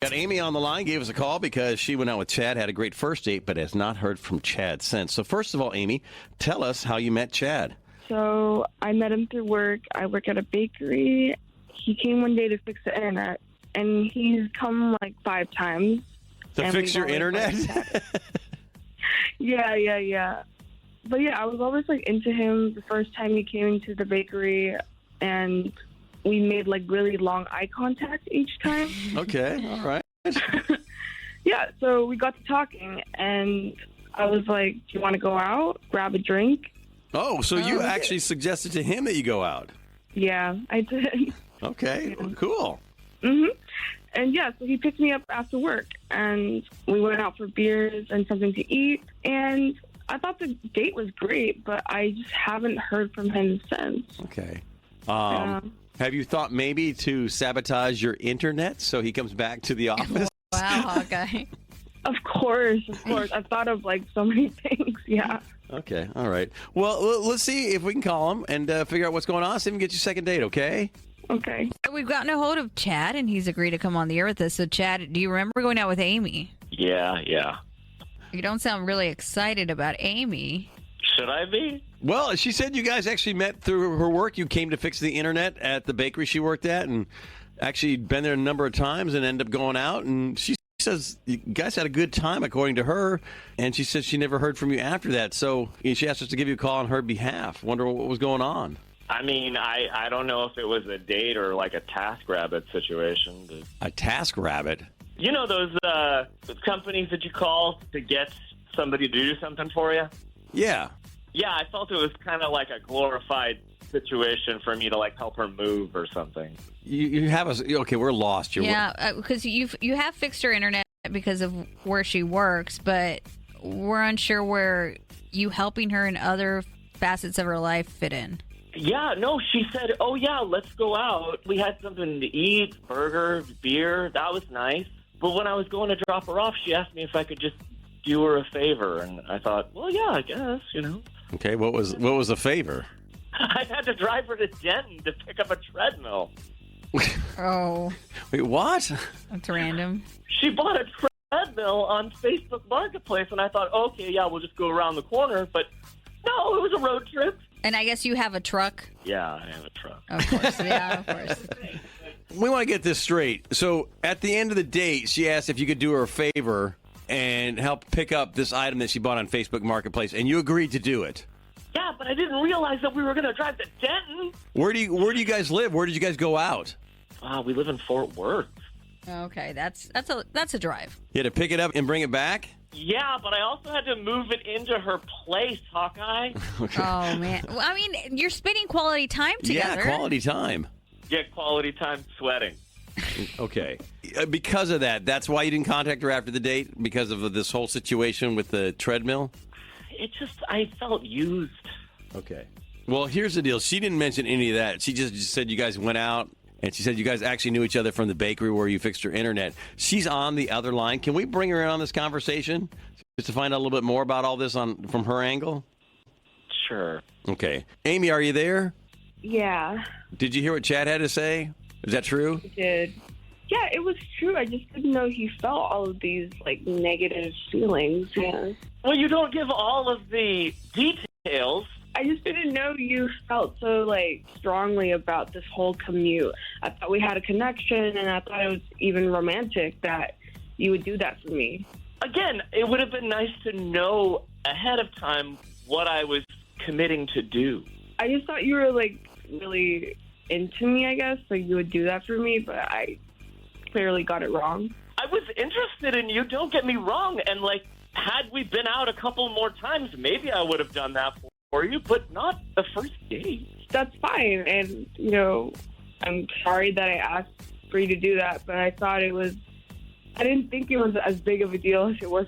Got Amy on the line, gave us a call because she went out with Chad, had a great first date, but has not heard from Chad since. So first of all, Amy, tell us how you met Chad. So I met him through work. I work at a bakery. He came one day to fix the internet, and he's come like 5 times. To fix your internet? Yeah. But yeah, I was always like into him the first time he came into the bakery, and we made like really long eye contact each time. Okay, all right. Yeah, so we got to talking, and I was like, do you want to go out, grab a drink? Oh, so you actually suggested to him that you go out? Yeah, I did. Okay, well, cool. And yeah, so he picked me up after work, and we went out for beers and something to eat, and I thought the date was great, but I just haven't heard from him since. Okay. Have you thought maybe to sabotage your internet so he comes back to the office? Wow, okay. Of course. I've thought of like so many things, yeah. Okay, all right. Well, let's see if we can call him and figure out what's going on. See if we can get you a second date, okay? Okay. We've gotten a hold of Chad, and he's agreed to come on the air with us. So, Chad, do you remember going out with Amy? Yeah. You don't sound really excited about Amy. Should I be? Well, she said you guys actually met through her work. You came to fix the internet at the bakery she worked at, and actually been there a number of times and ended up going out. And she says you guys had a good time, according to her. And she said she never heard from you after that. So she asked us to give you a call on her behalf. Wonder what was going on. I mean, I don't know if it was a date or like a TaskRabbit situation. But... A TaskRabbit? You know those companies that you call to get somebody to do something for you? Yeah. Yeah, I felt it was kind of like a glorified situation for me to like help her move or something. You have us. Okay, we're lost. Because you have fixed her internet because of where she works, but we're unsure where you helping her in other facets of her life fit in. Yeah, no, she said, oh, yeah, let's go out. We had something to eat, burger, beer. That was nice. But when I was going to drop her off, she asked me if I could just do her a favor. And I thought, well, yeah, I guess, you know. Okay, what was the favor? I had to drive her to Denton to pick up a treadmill. Oh. Wait, what? That's random. She bought a treadmill on Facebook Marketplace, and I thought, okay, yeah, we'll just go around the corner. But no, it was a road trip. And I guess you have a truck? Yeah, I have a truck. Of course, yeah, of course. We want to get this straight. So at the end of the date, she asked if you could do her a favor and help pick up this item that she bought on Facebook Marketplace, and you agreed to do it. Yeah, but I didn't realize that we were going to drive to Denton. Where do you guys live? Where did you guys go out? We live in Fort Worth. Okay, that's a drive. You had to pick it up and bring it back? Yeah, but I also had to move it into her place, Hawkeye. Okay. Oh, man. Well, I mean, you're spending quality time together. Yeah, quality time. Get quality time sweating. Okay. Because of that, that's why you didn't contact her after the date? Because of this whole situation with the treadmill? I felt used. Okay. Well, here's the deal. She didn't mention any of that. She just said you guys went out, and she said you guys actually knew each other from the bakery where you fixed her internet. She's on the other line. Can we bring her in on this conversation just to find out a little bit more about all this from her angle? Sure. Okay. Amy, are you there? Yeah. Did you hear what Chad had to say? Is that true? I did. Yeah, it was true. I just didn't know he felt all of these, like, negative feelings. Yeah. Well, you don't give all of the details. I just didn't know you felt so, like, strongly about this whole commute. I thought we had a connection, and I thought it was even romantic that you would do that for me. Again, it would have been nice to know ahead of time what I was committing to do. I just thought you were, like, really into me, I guess. Like, you would do that for me, but I clearly got it wrong. I was interested in you, don't get me wrong. And, like, had we been out a couple more times, maybe I would have done that for you, but not the first date. That's fine. And, you know, I'm sorry that I asked for you to do that, but I thought I didn't think it was as big of a deal as it was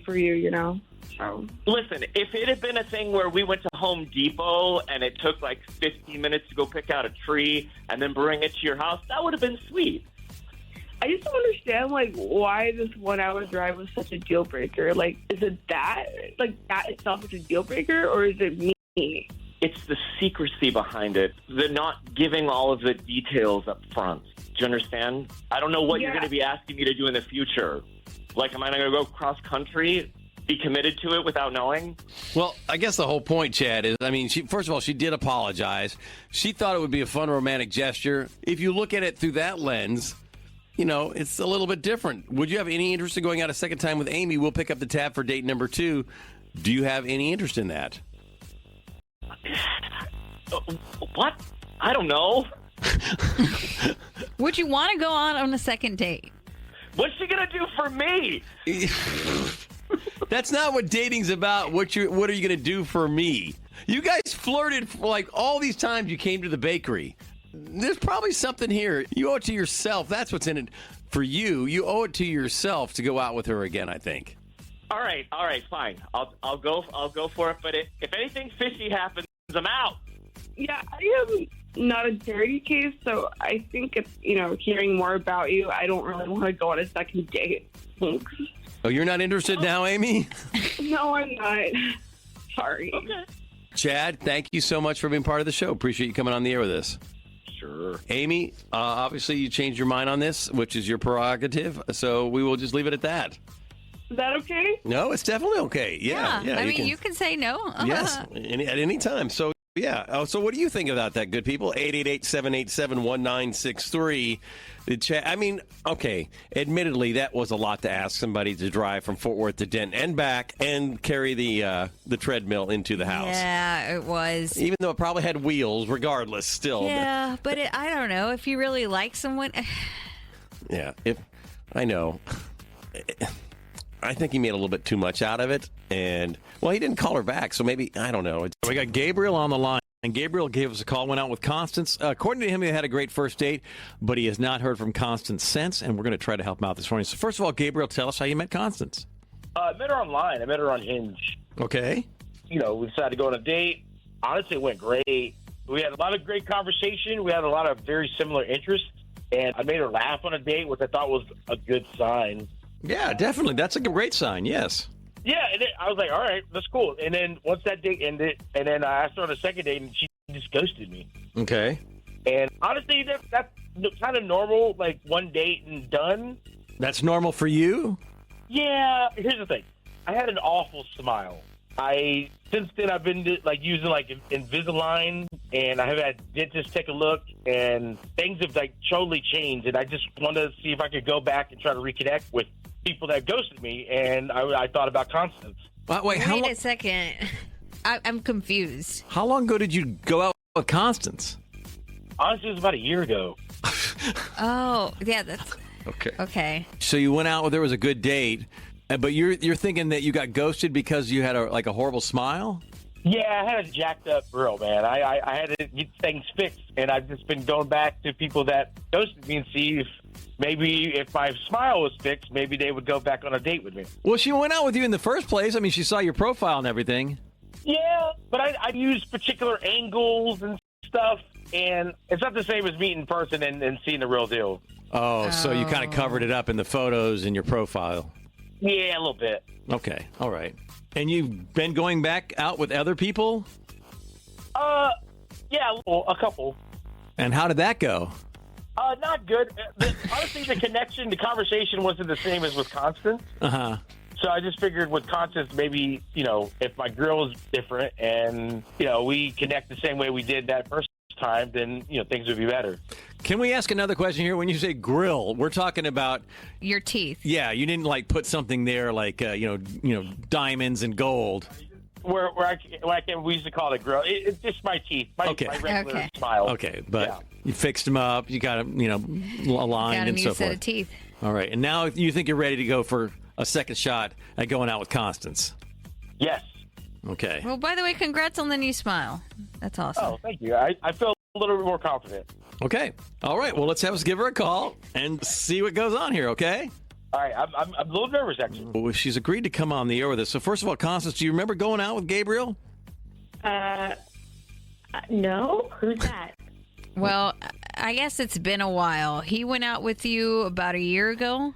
for you, you know? So. Listen, if it had been a thing where we went to Home Depot and it took like 15 minutes to go pick out a tree and then bring it to your house, that would have been sweet. I just don't understand, like, why this 1 hour drive was such a deal breaker. Like, is it that? Like, that itself is a deal breaker, or is it me? It's the secrecy behind it, the not giving all of the details up front. you understand? I don't know what you're Yeah. going to be asking me to do in the future. Like, am I going to go cross country, be committed to it without knowing? Well, I guess the whole point, Chad, is, I mean, first of all, she did apologize. She thought it would be a fun romantic gesture. If you look at it through that lens, you know, it's a little bit different. Would you have any interest in going out a second time with Amy? We'll pick up the tab for date number 2. Do you have any interest in that? What? I don't know. Would you want to go on a second date? What's she going to do for me? That's not what dating's about. What are you going to do for me? You guys flirted for like all these times you came to the bakery. There's probably something here. You owe it to yourself. That's what's in it for you. You owe it to yourself to go out with her again, I think. All right, fine. I'll go for it. But if anything fishy happens, I'm out. Yeah, I am not a dirty case, so I think it's, hearing more about you, I don't really want to go on a second date. Thanks. Oh, you're not interested now, Amy? No, I'm not. Sorry. Okay. Chad, thank you so much for being part of the show. Appreciate you coming on the air with us. Sure. Amy, obviously you changed your mind on this, which is your prerogative, so we will just leave it at that. Is that okay? No, it's definitely okay. Yeah. I mean, you can say no. Yes, at any time. So, yeah. Oh, so what do you think about that, good people? 888-787-1963. I mean, okay, admittedly, that was a lot to ask somebody to drive from Fort Worth to Denton and back and carry the treadmill into the house. Yeah, it was. Even though it probably had wheels, regardless, still. Yeah, but I don't know. If you really like someone... Yeah, I know. I think he made a little bit too much out of it. And, well, he didn't call her back, so maybe, I don't know. We got Gabriel on the line. And Gabriel gave us a call, went out with Constance. According to him, they had a great first date, but he has not heard from Constance since, and we're going to try to help him out this morning. So first of all, Gabriel, tell us how you met Constance. I met her online. I met her on Hinge. Okay. We decided to go on a date. Honestly, it went great. We had a lot of great conversation. We had a lot of very similar interests, and I made her laugh on a date, which I thought was a good sign. Yeah, definitely. That's a great sign, yes. Yeah, and then I was like, all right, that's cool. And then once that date ended, and then I asked her on a second date, and she just ghosted me. Okay. And honestly, that's kind of normal, like one date and done. That's normal for you? Yeah, here's the thing. I had an awful smile. Since then, I've been using Invisalign, and I have had dentists take a look, and things have totally changed. And I just wanted to see if I could go back and try to reconnect with people that ghosted me, and I thought about Constance. Wait, Wait a second. I'm confused. How long ago did you go out with Constance? Honestly, it was about a year ago. Oh, yeah, that's... Okay. Okay. So you went out with her, it was a good date, but you're thinking that you got ghosted because you had a horrible smile? Yeah, I had a jacked up grill, man. I had to get things fixed, and I've just been going back to people that ghosted me and see if my smile was fixed, maybe they would go back on a date with me. Well, she went out with you in the first place. I mean, she saw your profile and everything. Yeah, but I use particular angles and stuff, and it's not the same as meeting in person and seeing the real deal. Oh, so you kind of covered it up in the photos in your profile. Yeah, a little bit. Okay, all right. And you've been going back out with other people? Yeah, a couple. And how did that go? Not good. Honestly, the connection, the conversation wasn't the same as with Constance. Uh-huh. So I just figured with Constance, maybe, if my grill is different and, we connect the same way we did that first time, then, things would be better. Can we ask another question here? When you say grill, we're talking about... Your teeth. Yeah, you didn't, put something there like, diamonds and gold. We used to call it a grill. It's just my teeth, my regular smile. Okay, but you fixed them up, you got them, aligned and so forth. Got a new set of teeth. All right, and now you think you're ready to go for a second shot at going out with Constance? Yes. Okay. Well, by the way, congrats on the new smile. That's awesome. Oh, thank you. I feel a little bit more confident. Okay. All right, well, let's give her a call and see what goes on here, okay? All right, I'm a little nervous, actually. Well, she's agreed to come on the air with us. So first of all, Constance, do you remember going out with Gabriel? No. Who's that? Well, I guess it's been a while. He went out with you about a year ago.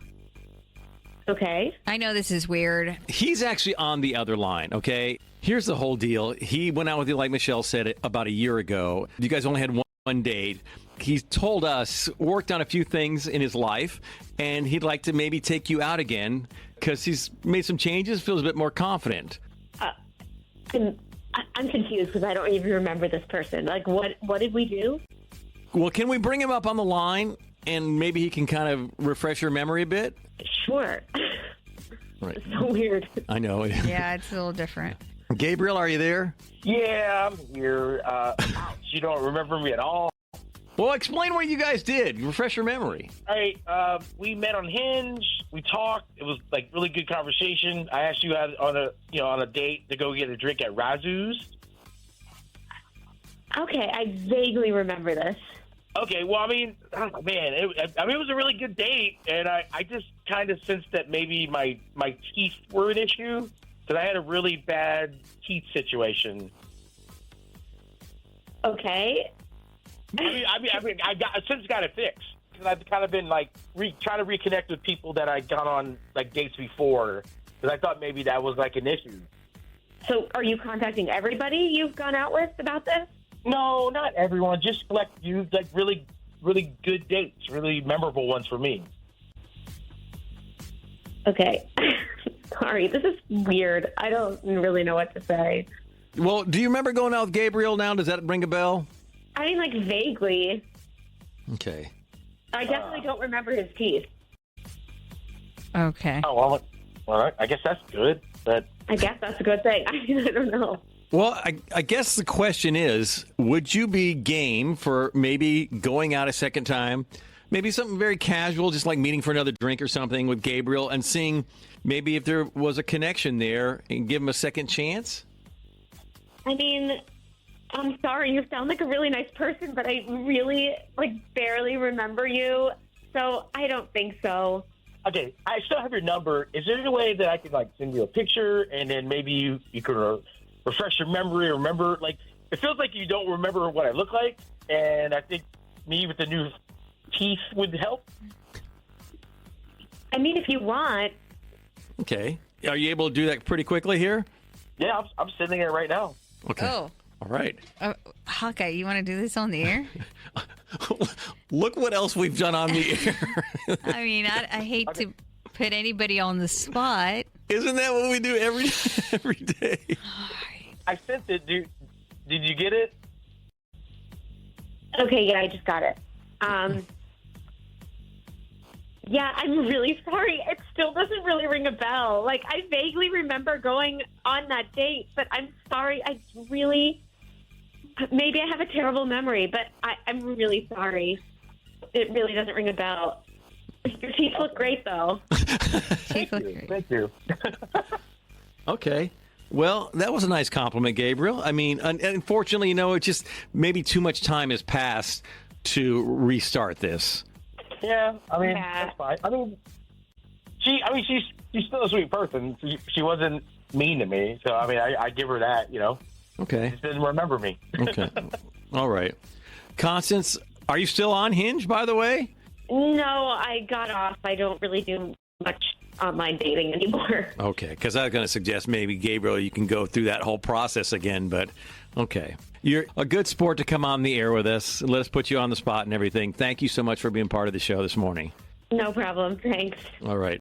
Okay. I know this is weird. He's actually on the other line, okay? Here's the whole deal. He went out with you, like Michelle said, about a year ago. You guys only had one date. he's told us, worked on a few things in his life, and he'd like to maybe take you out again because he's made some changes, feels a bit more confident. I'm confused because I don't even remember this person. Like, what did we do? Well, can we bring him up on the line and maybe he can kind of refresh your memory a bit? Sure. Right. It's so weird. I know. Yeah, it's a little different. Gabriel, are you there? Yeah, I'm here. Ouch, you don't remember me at all. Well, explain what you guys did. Refresh your memory. All right, we met on Hinge. We talked. It was like really good conversation. I asked you out on a date to go get a drink at Razu's. Okay, I vaguely remember this. Okay, well, I mean, oh, man, it was a really good date, and I just kind of sensed that maybe my teeth were an issue because I had a really bad teeth situation. Okay. I since got it fixed because I've kind of been like trying to reconnect with people that I got on like dates before because I thought maybe that was like an issue. So are you contacting everybody you've gone out with about this? No, not everyone. Just select you like really, really good dates, really memorable ones for me. Okay. Sorry, this is weird. I don't really know what to say. Well, do you remember going out with Gabriel now? Does that ring a bell? I mean, like, vaguely. Okay. I definitely don't remember his teeth. Okay. Oh, well, all right. I guess that's good. But I guess that's a good thing. I don't know. Well, I guess the question is, would you be game for maybe going out a second time, maybe something very casual, just like meeting for another drink or something with Gabriel and seeing maybe if there was a connection there and give him a second chance? I mean, I'm sorry. You sound like a really nice person, but I really, barely remember you. So I don't think so. okay, I still have your number. Is there any way that I could send you a picture and then maybe you could refresh your memory? Remember, it feels like you don't remember what I look like, and I think me with the new teeth would help. I mean, if you want. Okay. Are you able to do that pretty quickly here? Yeah, I'm sending it right now. Okay. Oh. All right. Hawkeye, you want to do this on the air? Look what else we've done on the air. I mean, I hate to put anybody on the spot. Isn't that what we do every day? I sent it, dude. Did you get it? Okay, yeah, I just got it. Yeah, I'm really sorry. It still doesn't really ring a bell. I vaguely remember going on that date, but I'm sorry. Maybe I have a terrible memory, but I'm really sorry. It really doesn't ring a bell. Your teeth look great, though. Teeth look great. Thank you. Okay. Well, that was a nice compliment, Gabriel. I mean, unfortunately, it just maybe too much time has passed to restart this. Yeah, I mean, Yeah. that's fine. I mean, she's still a sweet person. She wasn't mean to me, so I mean, I give her that. Okay. She just didn't remember me. Okay. All right. Constance, are you still on Hinge, by the way? No, I got off. I don't really do much online dating anymore. Okay, because I was going to suggest maybe, Gabriel, you can go through that whole process again, but okay. You're a good sport to come on the air with us. Let us put you on the spot and everything. Thank you so much for being part of the show this morning. No problem. Thanks. All right.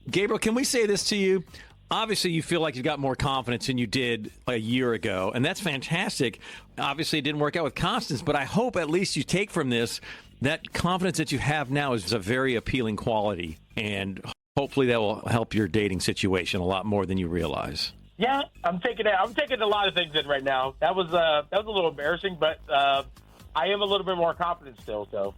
Gabriel, can we say this to you? Obviously, you feel like you've got more confidence than you did a year ago, and that's fantastic. Obviously, it didn't work out with Constance, but I hope at least you take from this that confidence that you have now is a very appealing quality, and hopefully that will help your dating situation a lot more than you realize. Yeah, I'm taking a lot of things in right now. That was a little embarrassing, but I am a little bit more confident still. So.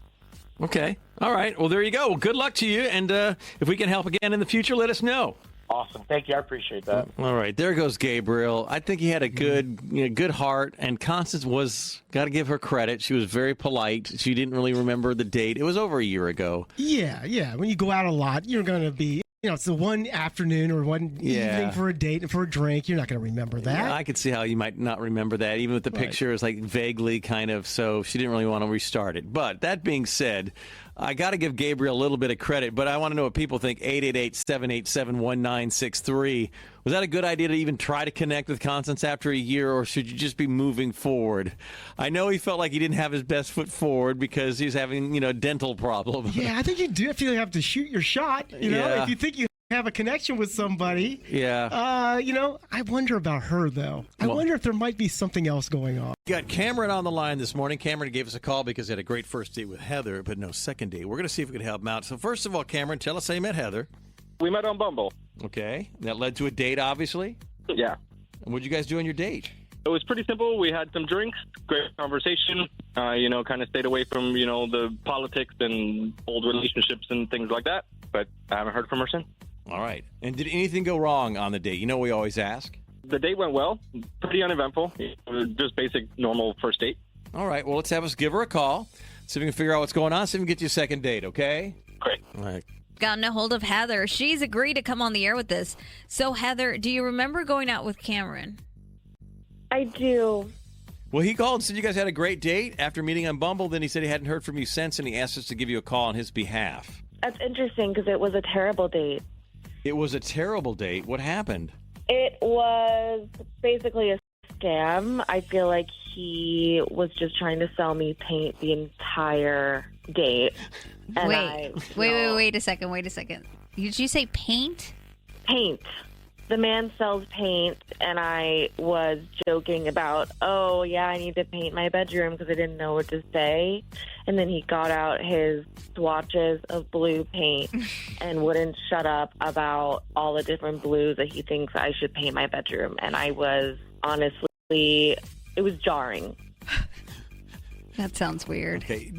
Okay. All right. Well, there you go. Well, good luck to you, and if we can help again in the future, let us know. Awesome. Thank you. I appreciate that. All right. There goes Gabriel. I think he had a good heart, and Constance got to give her credit. She was very polite. She didn't really remember the date. It was over a year ago. Yeah. When you go out a lot, you're going to be, it's the one afternoon or one evening for a date and for a drink. You're not going to remember that. Yeah, I could see how you might not remember that, even with the picture is vaguely kind of, so she didn't really want to restart it. But that being said, I got to give Gabriel a little bit of credit, but I want to know what people think. 888-787-1963. Was that a good idea to even try to connect with Constance after a year, or should you just be moving forward? I know he felt like he didn't have his best foot forward because he's having, a dental problem. Yeah, I think you do feel you have to shoot your shot. Yeah. If you think you have a connection with somebody. Yeah. I wonder about her, though. I wonder if there might be something else going on. We got Cameron on the line this morning. Cameron gave us a call because he had a great first date with Heather, but no second date. We're going to see if we can help him out. So first of all, Cameron, tell us how you met Heather. We met on Bumble. Okay. That led to a date, obviously. Yeah. And what did you guys do on your date? It was pretty simple. We had some drinks, great conversation, kind of stayed away from, the politics and old relationships and things like that. But I haven't heard from her since. All right. And did anything go wrong on the date? We always ask. The date went well, pretty uneventful, just basic, normal first date. All right. Well, let's have us give her a call, see if we can figure out what's going on, see if we can get you a second date, okay? Great. All right. Gotten a hold of Heather. She's agreed to come on the air with us. So, Heather, do you remember going out with Cameron? I do. Well, he called and said you guys had a great date after meeting on Bumble. Then he said he hadn't heard from you since, and he asked us to give you a call on his behalf. That's interesting because it was a terrible date. It was a terrible date. What happened? It was basically a scam. I feel like he was just trying to sell me paint the entire date. And Wait a second. Did you say paint? Paint. The man sells paint, and I was joking about, oh, yeah, I need to paint my bedroom because I didn't know what to say. And then he got out his swatches of blue paint and wouldn't shut up about all the different blues that he thinks I should paint my bedroom. And I was honestly, it was jarring. That sounds weird. Okay.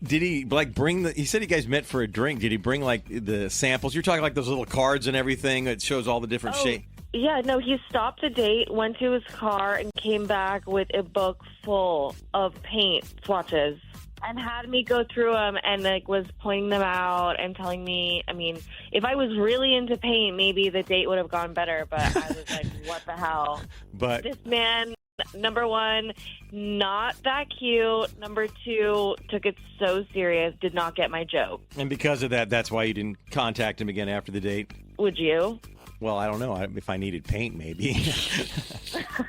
Did he bring he said you guys met for a drink. Did he bring the samples? You're talking like those little cards and everything that shows all the different shapes. Yeah, no, he stopped the date, went to his car, and came back with a book full of paint swatches and had me go through them and was pointing them out and telling me, if I was really into paint, maybe the date would have gone better, but I was like, what the hell? But this man, number one, not that cute. Number two, took it so serious, did not get my joke. And because of that, that's why you didn't contact him again after the date? Would you? Well, I don't know. If I needed paint, maybe.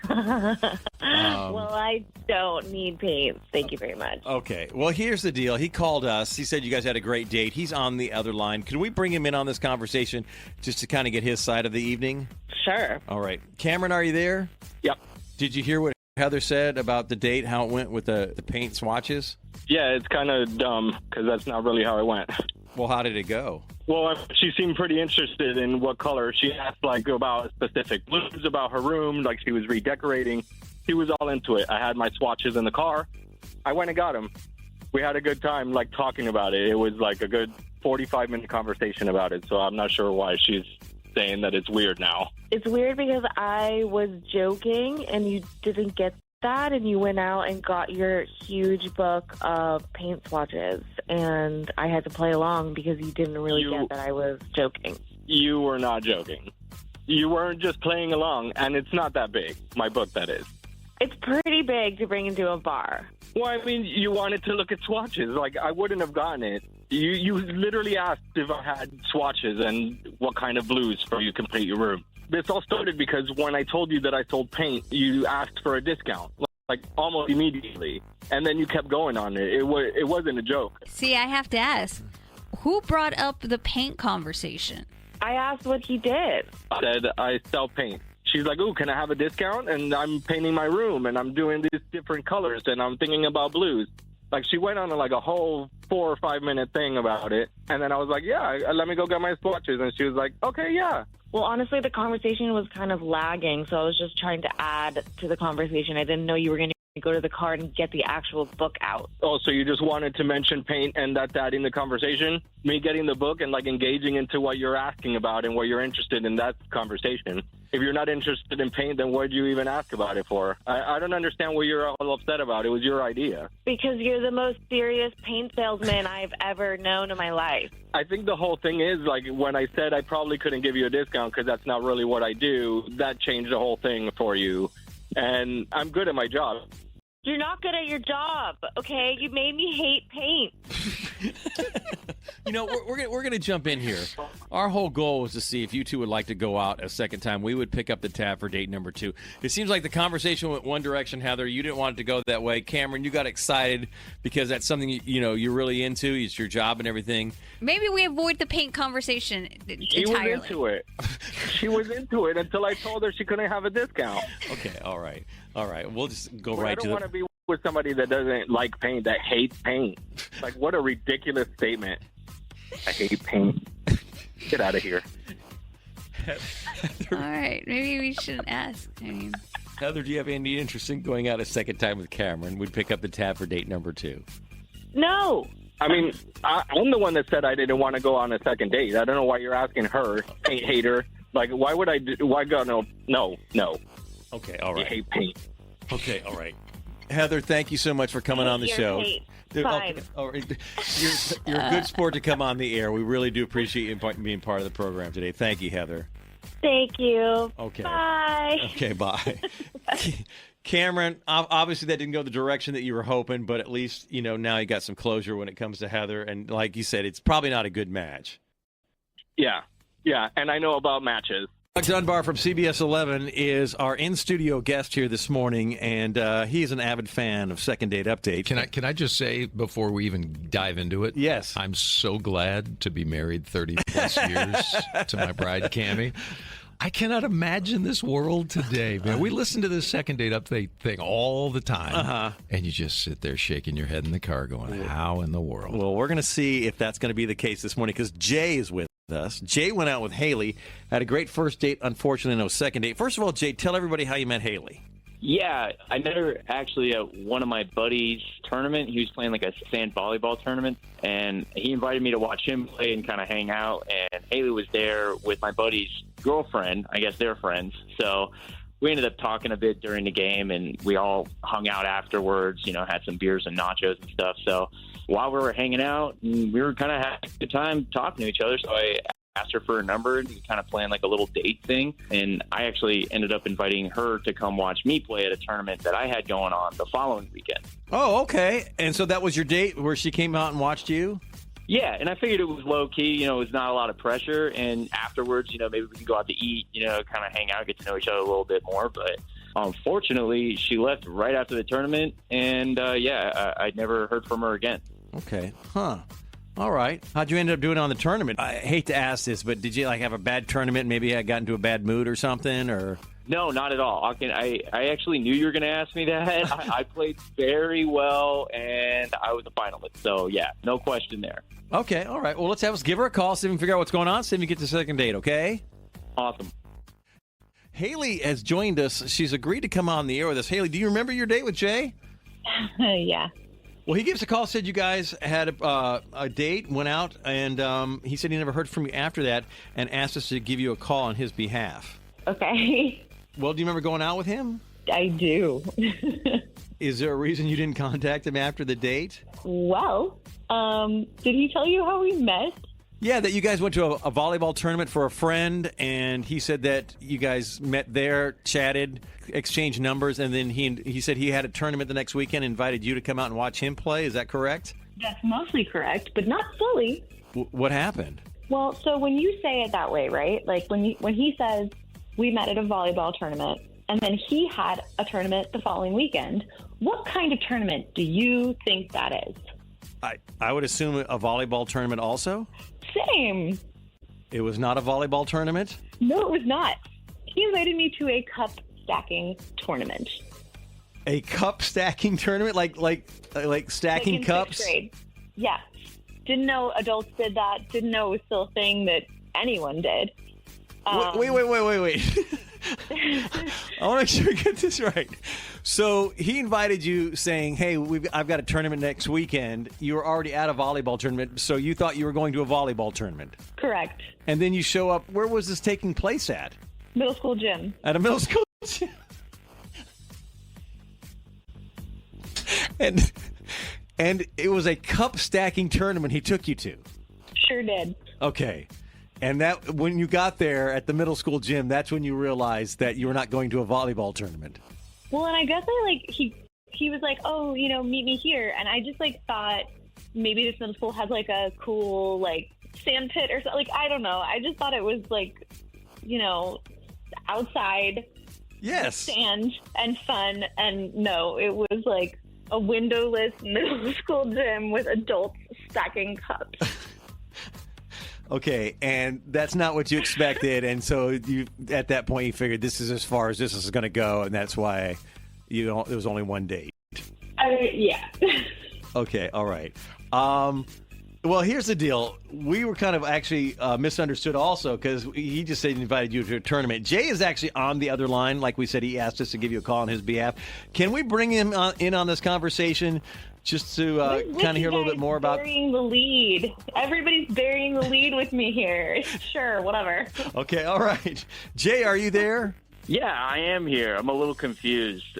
Well, I don't need paint. Thank you very much. Okay. Well, here's the deal. He called us. He said you guys had a great date. He's on the other line. Can we bring him in on this conversation just to kind of get his side of the evening? Sure. All right. Cameron, are you there? Yep. Did you hear what Heather said about the date, how it went with the paint swatches? Yeah, it's kind of dumb because that's not really how it went. Well, how did it go? Well, she seemed pretty interested in what color. She asked, about specific blues about her room, she was redecorating. She was all into it. I had my swatches in the car. I went and got them. We had a good time, talking about it. It was, a good 45-minute conversation about it, so I'm not sure why she's saying that it's weird now. It's weird because I was joking, and you didn't get that, and you went out and got your huge book of paint swatches, and I had to play along because you didn't really get that I was joking. You were not joking. You weren't just playing along, and it's not that big, my book, that is. It's pretty big to bring into a bar. Well, you wanted to look at swatches. I wouldn't have gotten it. You literally asked if I had swatches and what kind of blues for you to complete your room. This all started because when I told you that I sold paint, you asked for a discount, almost immediately. And then you kept going on it. It wasn't a joke. See, I have to ask, who brought up the paint conversation? I asked what he did. I said, I sell paint. She's like, ooh, can I have a discount? And I'm painting my room, and I'm doing these different colors, and I'm thinking about blues. She went on a whole 4 or 5 minute thing about it. And then I was like, yeah, let me go get my swatches. And she was like, okay, yeah. Well, honestly, the conversation was kind of lagging, so I was just trying to add to the conversation. I didn't know you were going to go to the car and get the actual book out. Oh, so you just wanted to mention paint and that's adding the conversation? Me getting the book and engaging into what you're asking about and what you're interested in, that conversation. If you're not interested in paint, then what did you even ask about it for? I don't understand what you're all upset about. It was your idea. Because you're the most serious paint salesman I've ever known in my life. I think the whole thing is, when I said I probably couldn't give you a discount because that's not really what I do, that changed the whole thing for you. And I'm good at my job. You're not good at your job, okay? You made me hate paint. You know, we're gonna jump in here. Our whole goal was to see if you two would like to go out a second time. We would pick up the tab for date number 2. It seems like the conversation went one direction, Heather. You didn't want it to go that way. Cameron, you got excited because that's something you're really into. It's your job and everything. Maybe we avoid the paint conversation entirely. Was into it. She was into it until I told her she couldn't have a discount. Okay, all right. We'll just go But right I to don't want to be with somebody that doesn't like paint, that hates paint. Like, what a ridiculous statement. I hate paint. Get out of here. All right, maybe we shouldn't ask. Heather, do you have any interest in going out a second time with Cameron? We'd pick up the tab for date number 2. No. I mean, I'm the one that said I didn't want to go on a second date. I don't know why you're asking her, paint hater. Like, why would I? Why go? No. Okay, all right. You hate paint. Okay, all right. Heather, thank you so much for coming on the show. Fine. All right. You're a good sport to come on the air. We really do appreciate you being part of the program today. Thank you, Heather. Thank you. Okay. Bye. Okay, bye. Cameron, obviously that didn't go the direction that you were hoping, but at least, now you got some closure when it comes to Heather. And like you said, it's probably not a good match. Yeah, and I know about matches. Doug Dunbar from CBS 11 is our in-studio guest here this morning, and he's an avid fan of Second Date Update. Can I just say before we even dive into it? Yes. I'm so glad to be married 30-plus years to my bride, Cammie. I cannot imagine this world today, man. We listen to this Second Date Update thing all the time, and you just sit there shaking your head in the car going, how in the world? Well, we're going to see if that's going to be the case this morning because Jay is with us. Jay went out with Haley, had a great first date, unfortunately no second date. First of all, Jay, tell everybody how you met Haley. Yeah, I met her actually at one of my buddies' tournament. He was playing like a sand volleyball tournament, and he invited me to watch him play and kind of hang out. And Haley was there with my buddy's girlfriend. I guess they're friends. So we ended up talking a bit during the game, and we all hung out afterwards, had some beers and nachos and stuff. So while we were hanging out, we were kind of having a good time talking to each other. So I asked her for a number and we kind of planned like a little date thing. And I actually ended up inviting her to come watch me play at a tournament that I had going on the following weekend. Oh, okay. And so that was your date where she came out and watched you? Yeah, and I figured it was low key, it was not a lot of pressure. And afterwards, maybe we can go out to eat, kind of hang out, get to know each other a little bit more. But unfortunately, she left right after the tournament. And I never heard from her again. Okay. Huh. All right. How'd you end up doing on the tournament? I hate to ask this, but did you have a bad tournament? Maybe I got into a bad mood or something, or? No, not at all. I actually knew you were going to ask me that. I played very well, and I was a finalist. So, yeah, no question there. Okay. All right. Well, let's give her a call, see if we can figure out what's going on, see if we can get to second date, okay? Awesome. Haley has joined us. She's agreed to come on the air with us. Haley, do you remember your date with Jay? Yeah. Well, he gave us a call, said you guys had a date, went out, and he said he never heard from you after that and asked us to give you a call on his behalf. Okay. Well, do you remember going out with him? I do. Is there a reason you didn't contact him after the date? Well, did he tell you how we met? Yeah, that you guys went to a volleyball tournament for a friend, and he said that you guys met there, chatted, exchanged numbers, and then he said he had a tournament the next weekend, invited you to come out and watch him play. Is that correct? That's mostly correct, but not fully. What happened? Well, so when you say it that way, right? Like when he says we met at a volleyball tournament, and then he had a tournament the following weekend, what kind of tournament do you think that is? I would assume a volleyball tournament also? Same. It was not a volleyball tournament? No, it was not. He invited me to a cup stacking tournament. A cup stacking tournament? Like stacking in cups? Sixth grade. Yeah. Didn't know adults did that. Didn't know it was still a thing that anyone did. Wait. I want to make sure we get this right. So he invited you saying, hey, I've got a tournament next weekend. You were already at a volleyball tournament, so you thought you were going to a volleyball tournament. Correct. And then you show up. Where was this taking place at? Middle school gym. At a middle school gym. And it was a cup stacking tournament he took you to. Sure did. Okay. And that when you got there at the middle school gym, that's when you realized that you were not going to a volleyball tournament. Well, and I guess he he was like, oh, meet me here. And I just like thought maybe this middle school has like a cool like sand pit or something. Like, I don't know. I just thought it was like, outside. Yes. Sand and fun. And no, it was like a windowless middle school gym with adults stacking cups. Okay, and that's not what you expected, and so you at that point you figured this is as far as this is going to go, and that's why there was only one date. Yeah. Okay, all right. Well, here's the deal. We were kind of actually misunderstood also because he just said he invited you to a tournament. Jay is actually on the other line. Like we said, he asked us to give you a call on his behalf. Can we bring him in on this conversation just to kind of hear a little bit more about... burying the lead. Everybody's burying the lead with me here. Sure, whatever. Okay, all right. Jay, are you there? Yeah, I am here. I'm a little confused.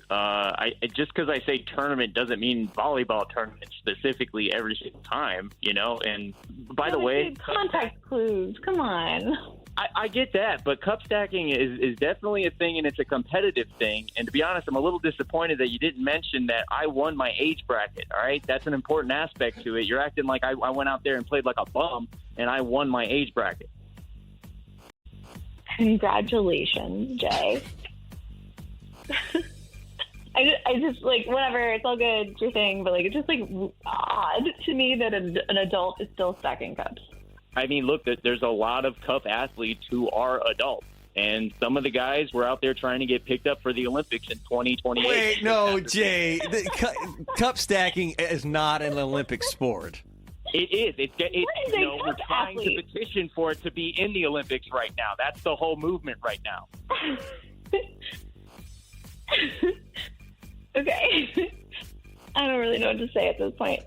Just because I say tournament doesn't mean volleyball tournament specifically every single time, And by the way, context clues. Come on. I get that, but cup stacking is definitely a thing, and it's a competitive thing. And to be honest, I'm a little disappointed that you didn't mention that I won my age bracket. All right, that's an important aspect to it. You're acting like I went out there and played like a bum, and I won my age bracket. Congratulations, Jay. I just like, whatever, it's all good, it's your thing, but like, it's just like odd to me that an adult is still stacking cups. I mean, look, there's a lot of cup athletes who are adults, and some of the guys were out there trying to get picked up for the Olympics in 2028. Wait, no, Jay, cup stacking is not an Olympic sport. It is. We're trying to petition for it to be in the Olympics right now. That's the whole movement right now. Okay. I don't really know what to say at this point.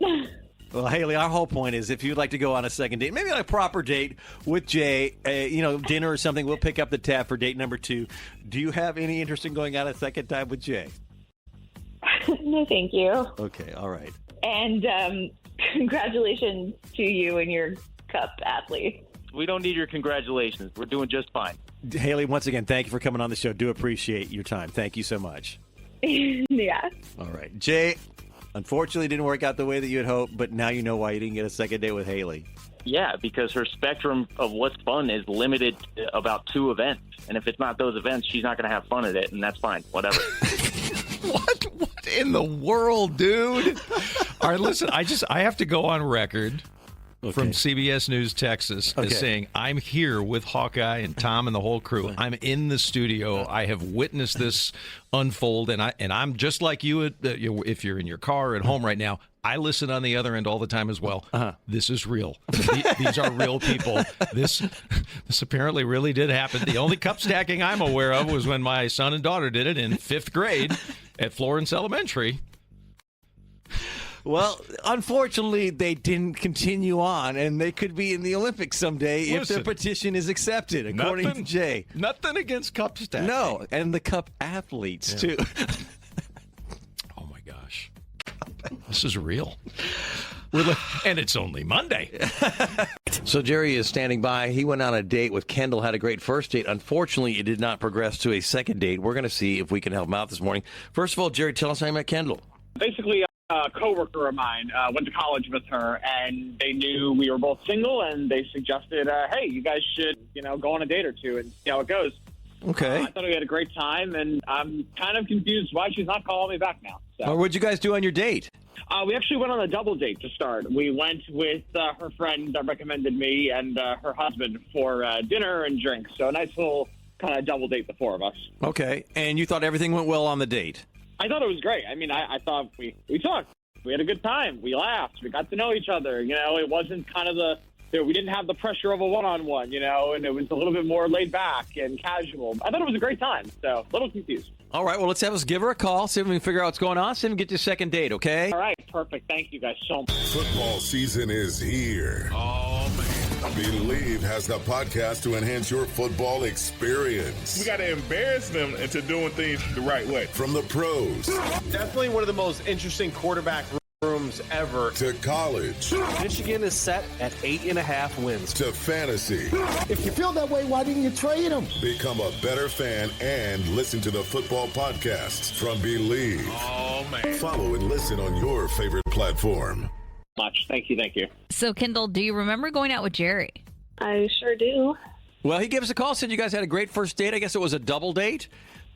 Well, Haley, our whole point is if you'd like to go on a second date, maybe on a proper date with Jay, dinner or something, we'll pick up the tab for date number 2. Do you have any interest in going out a second time with Jay? No, thank you. Okay, all right. And congratulations to you and your cup athlete. We don't need your congratulations. We're doing just fine. Haley, once again, thank you for coming on the show. Do appreciate your time. Thank you so much. Yeah. All right. Jay, unfortunately, it didn't work out the way that you had hoped, but now you know why you didn't get a second date with Haley. Yeah, because her spectrum of what's fun is limited to about 2 events. And if it's not those events, she's not going to have fun at it, and that's fine. Whatever. What in the world, dude? All right, listen, I have to go on record from CBS News Texas as saying I'm here with Hawkeye and Tom and the whole crew. I'm in the studio. I have witnessed this unfold, and I'm just like you. If you're in your car or at home right now, I listen on the other end all the time as well. This is real. These are real people. This apparently really did happen. The only cup stacking I'm aware of was when my son and daughter did it in 5th grade at Florence Elementary. Well, unfortunately, they didn't continue on, and they could be in the Olympics someday if their petition is accepted, according to Jay. Nothing against cup stacking. No, and the cup athletes, too. Oh, my gosh. This is real. And it's only Monday. So Jerry is standing by. He went on a date with Kendall, had a great first date. Unfortunately, it did not progress to a second date. We're going to see if we can help him out this morning. First of all, Jerry, tell us how you met Kendall. Basically, a coworker of mine went to college with her, and they knew we were both single, and they suggested, hey, you guys should, go on a date or two and see how it goes. Okay. I thought we had a great time, and I'm kind of confused why she's not calling me back now. So. What'd you guys do on your date? We actually went on a double date to start. We went with her friend that recommended me and her husband for dinner and drinks. So a nice little kind of double date, the 4 of us. Okay. And you thought everything went well on the date? I thought it was great. I mean, I thought we talked. We had a good time. We laughed. We got to know each other. It wasn't kind of we didn't have the pressure of a one-on-one, and it was a little bit more laid back and casual. I thought it was a great time, so a little confused. All right, well, let's give her a call, see if we can figure out what's going on, see if we can get your second date, okay? All right, perfect. Thank you guys so much. Football season is here. Oh, man. Believe has the podcast to enhance your football experience. We got to embarrass them into doing things the right way. From the pros. Definitely one of the most interesting quarterback rooms ever. To college. Michigan is set at 8.5 wins. To fantasy. If you feel that way, why didn't you trade him? Become a better fan and listen to the football podcasts from Believe. Oh, Oh, man. Follow and listen on your favorite platform. Much. Thank you. So, Kendall, do you remember going out with Jerry? I sure do. Well, he gave us a call, said you guys had a great first date. I guess it was a double date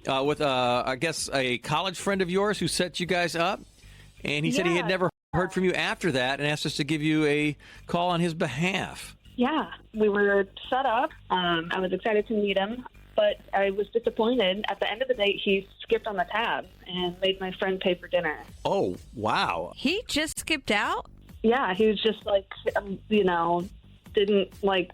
with, I guess, a college friend of yours who set you guys up. And he said he had never heard from you after that and asked us to give you a call on his behalf. Yeah, we were set up. I was excited to meet him, but I was disappointed. At the end of the date, he skipped on the tab and made my friend pay for dinner. Oh, wow. He just skipped out? Yeah, he was just like, didn't like,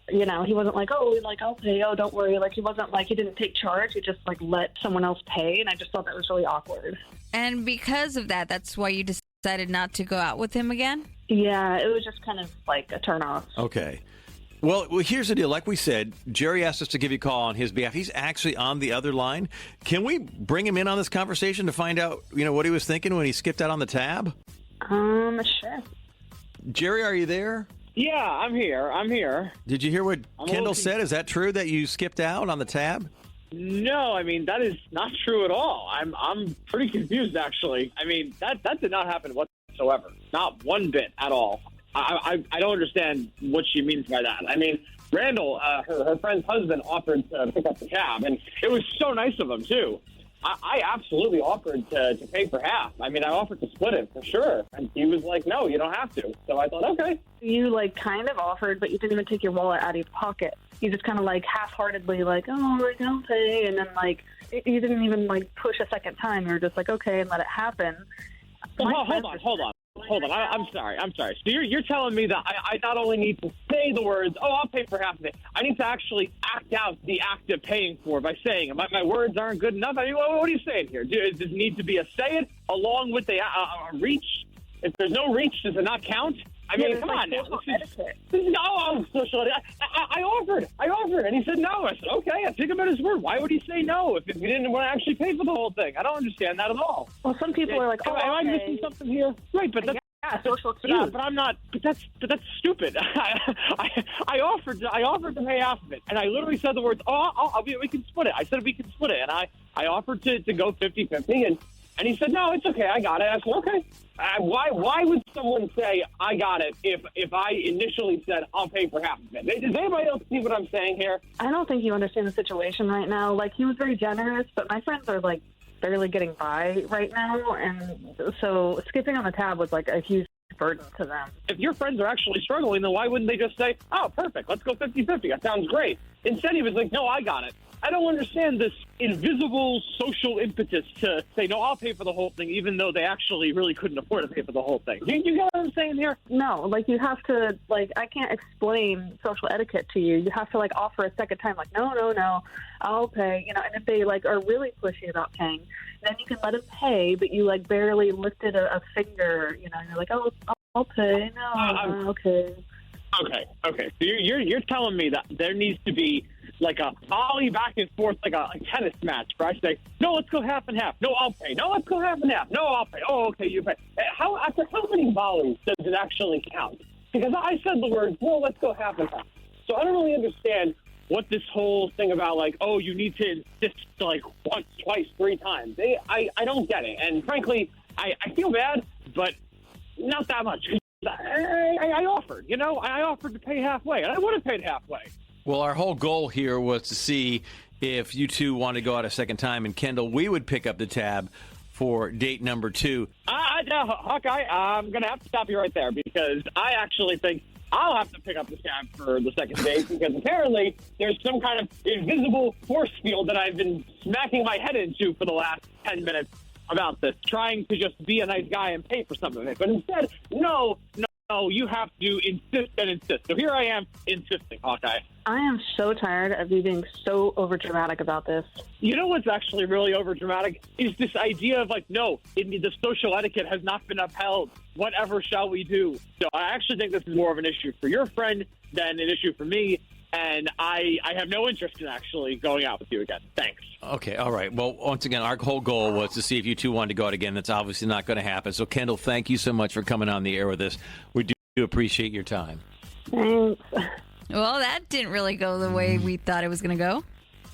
he wasn't like, I'll pay. Oh, don't worry. Like, he wasn't like, he didn't take charge. He just like let someone else pay. And I just thought that was really awkward. And because of that, that's why you decided not to go out with him again? Yeah, it was just kind of like a turnoff. Okay. Well, here's the deal. Like we said, Jerry asked us to give you a call on his behalf. He's actually on the other line. Can we bring him in on this conversation to find out, what he was thinking when he skipped out on the tab? Sure. Jerry, are you there? Yeah, I'm here. Did you hear what I'm Kendall looking- said? Is that true that you skipped out on the tab? No, I mean, that is not true at all. I'm pretty confused, actually. I mean, that did not happen whatsoever. Not one bit at all. I don't understand what she means by that. I mean, Randall, her friend's husband, offered to pick up the tab, and it was so nice of him, too. I absolutely offered to pay for half. I mean, I offered to split it for sure. And he was like, no, you don't have to. So I thought, okay. You like kind of offered, but you didn't even take your wallet out of your pocket. You just kind of like half-heartedly like, oh, I'll pay. And then like, you didn't even like push a second time. You were just like, okay, and let it happen. Well, hold on. I'm sorry. So you're telling me that I not only need to say the words, oh, I'll pay for half of it, I need to actually act out the act of paying for it by saying it. My words aren't good enough. I mean, what are you saying here? Does it need to be a say it along with a reach? If there's no reach, does it not count? I mean, come on now. No, social etiquette. I offered, and he said no. I said, okay, I take him at his word. Why would he say no if he didn't want to actually pay for the whole thing? I don't understand that at all. Well, some people are like, oh, am I missing something here? Right, but that's social cues. But I'm not. But that's stupid. I offered to pay half of it, and I literally said the words, we can split it. I said we can split it, and I offered to go 50-50, and he said, no, it's okay, I got it. I said, okay. Why would someone say, I got it, if I initially said, I'll pay for half of it? Does anybody else see what I'm saying here? I don't think you understand the situation right now. Like, he was very generous, but my friends are, like, barely getting by right now, and so skipping on the tab was, like, a huge burden to them. If your friends are actually struggling, then why wouldn't they just say, oh, perfect, let's go 50-50, that sounds great. Instead, he was like, no, I got it. I don't understand this invisible social impetus to say, no, I'll pay for the whole thing, even though they actually really couldn't afford to pay for the whole thing. You get what I'm saying here? No, like, you have to, like, I can't explain social etiquette to you. You have to, like, offer a second time, like, no, I'll pay, and if they, like, are really pushy about paying, then you can let them pay, but you, like, barely lifted a finger, and you're like, oh, I'll pay, okay. Okay. So you're telling me that there needs to be like a volley back and forth, like a tennis match, where I say, no, let's go half and half. No, I'll pay. No, let's go half and half. No, I'll pay. Oh, okay, you pay. After how many volleys does it actually count? Because I said the words, well, let's go half and half. So I don't really understand what this whole thing about, like, oh, you need to insist like once, twice, 3 times. I don't get it. And frankly, I feel bad, but not that much. I offered, I offered to pay halfway, and I would have paid halfway. Well, our whole goal here was to see if you two want to go out a second time. And, Kendall, we would pick up the tab for date number 2. Hawkeye, I'm going to have to stop you right there because I actually think I'll have to pick up the tab for the second date because apparently there's some kind of invisible force field that I've been smacking my head into for the last 10 minutes about this, trying to just be a nice guy and pay for some of it. But instead, no, you have to insist and insist. So here I am insisting, Hawkeye. I am so tired of you being so overdramatic about this. You know what's actually really overdramatic is this idea of like, no, the social etiquette has not been upheld. Whatever shall we do? So I actually think this is more of an issue for your friend than an issue for me. And I have no interest in actually going out with you again. Thanks. Okay, all right. Well, once again, our whole goal was to see if you two wanted to go out again. That's obviously not going to happen. So, Kendall, thank you so much for coming on the air with us. We do appreciate your time. Thanks. Well, that didn't really go the way we thought it was going to go.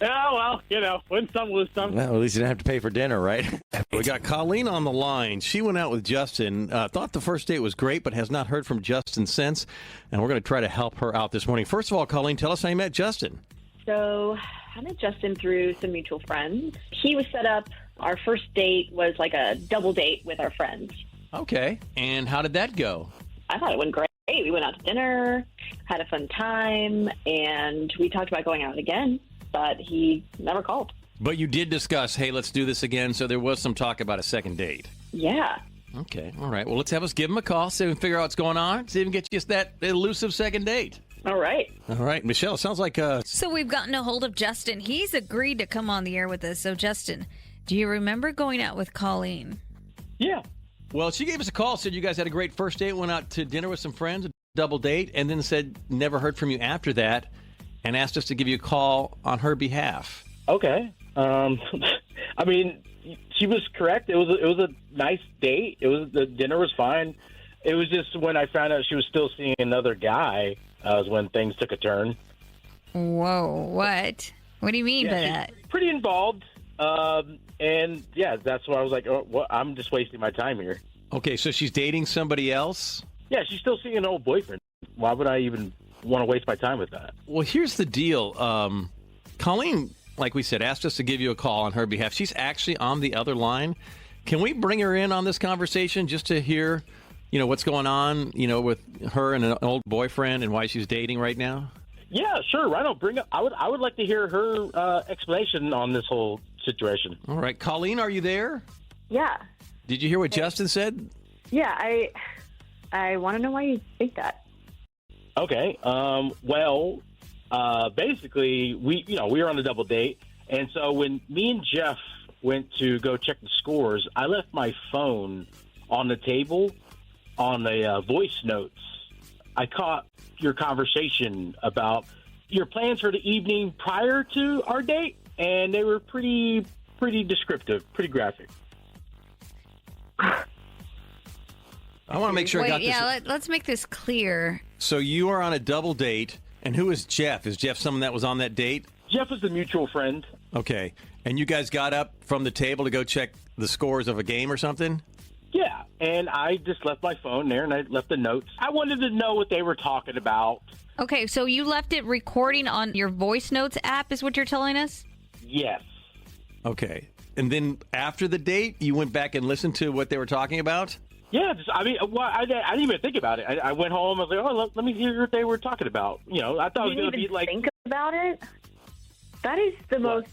Yeah, well, win some, lose some. Well, at least you didn't have to pay for dinner, right? We got Colleen on the line. She went out with Justin, thought the first date was great, but has not heard from Justin since. And we're going to try to help her out this morning. First of all, Colleen, tell us how you met Justin. So I met Justin through some mutual friends. He was set up. Our first date was like a double date with our friends. Okay. And how did that go? I thought it went great. We went out to dinner, had a fun time, and we talked about going out again, but he never called. But you did discuss, hey, let's do this again, so there was some talk about a second date. Yeah. Okay, all right. Well, let's have us give him a call, see if we can figure out what's going on, see if we can get you that elusive second date. All right. All right, Michelle, sounds like... So we've gotten a hold of Justin. He's agreed to come on the air with us. So, Justin, do you remember going out with Colleen? Yeah. Well, she gave us a call, said you guys had a great first date, went out to dinner with some friends, a double date, and then said never heard from you after that, and asked us to give you a call on her behalf. Okay. I mean, she was correct. It was a nice date. The dinner was fine. It was just when I found out she was still seeing another guy was when things took a turn. Whoa, what? What do you mean by that? Pretty involved. And yeah, that's why I was like, oh, well, I'm just wasting my time here. Okay, so she's dating somebody else? Yeah, she's still seeing an old boyfriend. Why would I even want to waste my time with that? Well, here's the deal. Colleen, like we said, asked us to give you a call on her behalf. She's actually on the other line. Can we bring her in on this conversation just to hear, what's going on, with her and an old boyfriend and why she's dating right now? Yeah, sure. Right on. Bring it. I would like to hear her explanation on this whole situation. All right. Colleen, are you there? Yeah. Did you hear what Justin said? Yeah, I want to know why you think that. Okay. Well, basically, we were on a double date, and so when me and Jeff went to go check the scores, I left my phone on the table on the voice notes. I caught your conversation about your plans for the evening prior to our date, and they were pretty descriptive, pretty graphic. I want to make sure I got this. Yeah, let's make this clear. So you are on a double date, and who is Jeff? Is Jeff someone that was on that date? Jeff is a mutual friend. Okay. And you guys got up from the table to go check the scores of a game or something? Yeah, and I just left my phone there, and I left the notes. I wanted to know what they were talking about. Okay, so you left it recording on your voice notes app is what you're telling us? Yes. Okay. And then after the date, you went back and listened to what they were talking about? Yeah, I didn't even think about it. I went home. I was like, oh, let me hear what they were talking about. I thought it was going to be like... think about it? That is the most...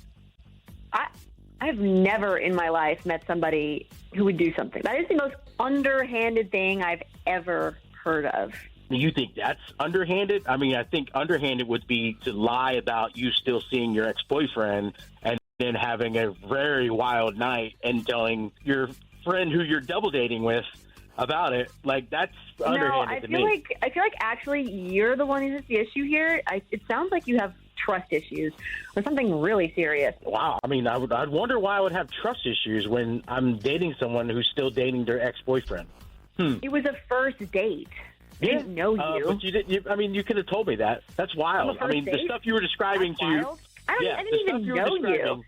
I've never in my life met somebody who would do something. That is the most underhanded thing I've ever heard of. You think that's underhanded? I mean, I think underhanded would be to lie about you still seeing your ex-boyfriend and then having a very wild night and telling your friend who you're double dating with about it. Like, that's underhanded to me. I feel like actually you're the one who's the issue here. It sounds like you have trust issues or something really serious. Wow. I mean, I'd wonder why I would have trust issues when I'm dating someone who's still dating their ex-boyfriend. It was a first date. I didn't know you. But you didn't. You could have told me that. That's wild. I mean, the stuff you were describing to you. I didn't even know you.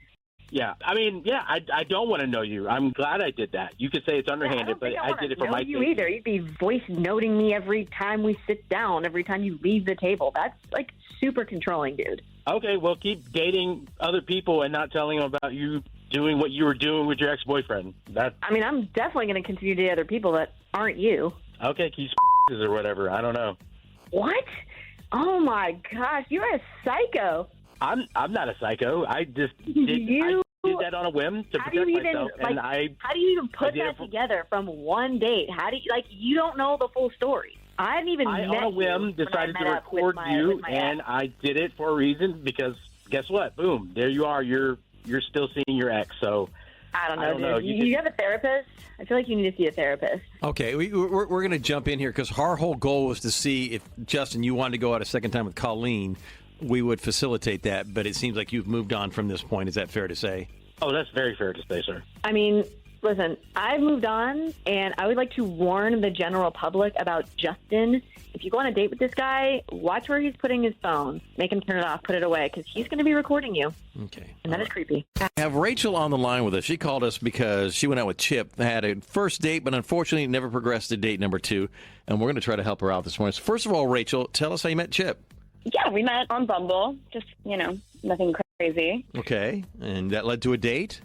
Yeah, I mean, I don't want to know you. I'm glad I did that. You could say it's underhanded, but I did it for my you either. You'd be voice noting me every time we sit down, every time you leave the table. That's like super controlling, dude. Okay, well, keep dating other people and not telling them about you doing what you were doing with your ex-boyfriend. I mean, I'm definitely going to continue to date other people that aren't you. Okay, keep or whatever. I don't know. What? Oh my gosh, you're a psycho. I'm not a psycho. I just did that on a whim to protect myself. How do you even put that together from one date? How do you you don't know the full story? I hadn't even met on a whim you decided to record you, and I did it for a reason because guess what? Boom, there you are. You're still seeing your ex. So I don't know. You have a therapist? I feel like you need to see a therapist. Okay, we're going to jump in here because our whole goal was to see if, Justin, you wanted to go out a second time with Colleen, we would facilitate that. But it seems like you've moved on from this point. Is that fair to say? Oh, that's very fair to say, sir. I mean, Listen, I've moved on, and I would like to warn the general public about Justin. If you go on a date with this guy, watch where he's putting his phone. Make him turn it off, put it away, because he's going to be recording you. Okay. And that is creepy. I have Rachel on the line with us. She called us because she went out with Chip, had a first date, but unfortunately never progressed to date number 2. And we're going to try to help her out this morning. So first of all, Rachel, tell us how you met Chip. Yeah, we met on Bumble. Just, nothing crazy. Okay. And that led to a date?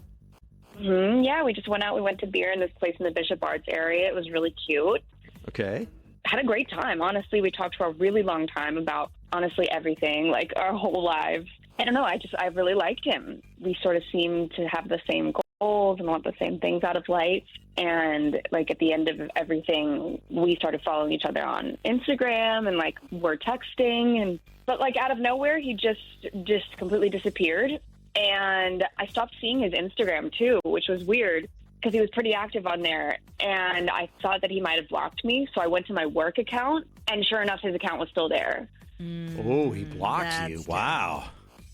Yeah, we just went out. We went to beer in this place in the Bishop Arts area. It was really cute. Okay. Had a great time. Honestly, we talked for a really long time about, honestly, everything, like our whole lives. I don't know. I really liked him. We sort of seemed to have the same goals and want the same things out of life. And, at the end of everything, we started following each other on Instagram and, we're texting. But, out of nowhere, he just completely disappeared. And I stopped seeing his Instagram, too, which was weird because he was pretty active on there. And I thought that he might have blocked me. So I went to my work account, and sure enough, his account was still there. Oh, he blocked you. Wow.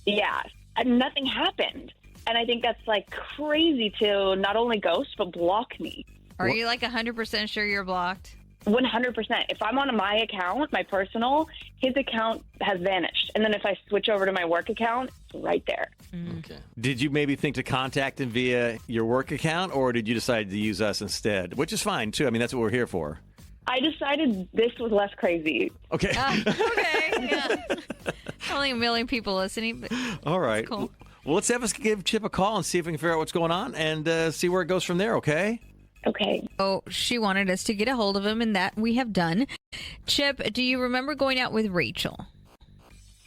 Yeah. And nothing happened. And I think that's, crazy to not only ghost, but block me. Are you, 100% sure you're blocked? 100%. If I'm on my account, my personal, his account has vanished. And then if I switch over to my work account, it's right there. Okay. Did you maybe think to contact him via your work account, or did you decide to use us instead? Which is fine, too. I mean, that's what we're here for. I decided this was less crazy. Okay. Okay, yeah. Only 1 million people listening. But all right. cool. Well, let's have us give Chip a call and see if we can figure out what's going on and see where it goes from there, okay? Okay. Oh, she wanted us to get a hold of him, and that we have done. Chip, do you remember going out with Rachel?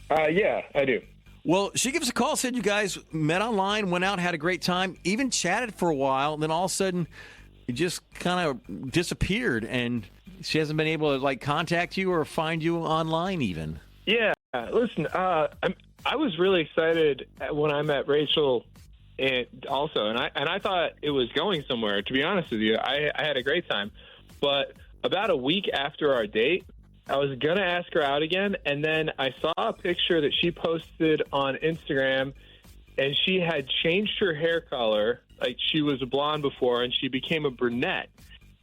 Yeah, I do. Well, she gives a call, said you guys met online, went out, had a great time, even chatted for a while, and then all of a sudden you just kind of disappeared, and she hasn't been able to contact you or find you online even. Yeah, listen, I was really excited when I met Rachel. And I thought it was going somewhere. To be honest with you, I had a great time. But about a week after our date, I was going to ask her out again. And then I saw a picture that she posted on Instagram, and she had changed her hair color. She was a blonde before, and she became a brunette.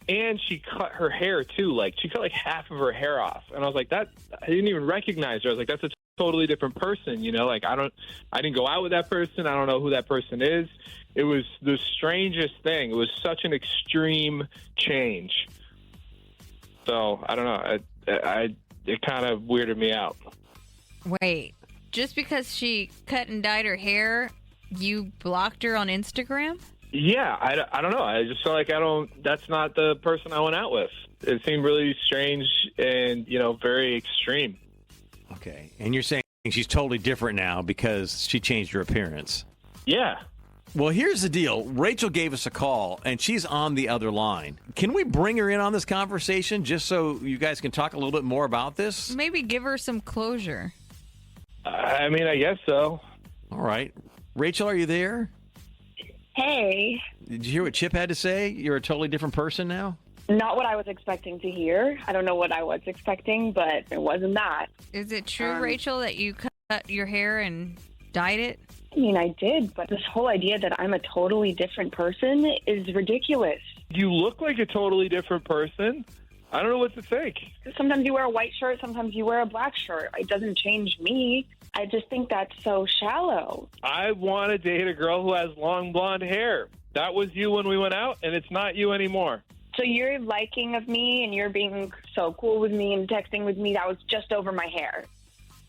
And she cut her hair, too. She cut half of her hair off. And I was like, I didn't even recognize her. I was like, that's a totally different person, I didn't go out with that person. I don't know who that person is. It was the strangest thing. It was such an extreme change. So I don't know. It kind of weirded me out. Wait, just because she cut and dyed her hair, you blocked her on Instagram? Yeah, I don't know. I just feel like that's not the person I went out with. It seemed really strange and, very extreme. Okay. And you're saying she's totally different now because she changed her appearance. Yeah. Well, here's the deal. Rachel gave us a call, and she's on the other line. Can we bring her in on this conversation just so you guys can talk a little bit more about this? Maybe give her some closure. I guess so. All right. Rachel, are you there? Hey. Did you hear what Chip had to say? You're a totally different person now? Not what I was expecting to hear. I don't know what I was expecting, but it wasn't that. Is it true, Rachel, that you cut your hair and dyed it? I did, but this whole idea that I'm a totally different person is ridiculous. You look like a totally different person. I don't know what to think. Sometimes you wear a white shirt, sometimes you wear a black shirt. It doesn't change me. I just think that's so shallow. I want to date a girl who has long blonde hair. That was you when we went out, and it's not you anymore. So your liking of me and you're being so cool with me and texting with me, that was just over my hair.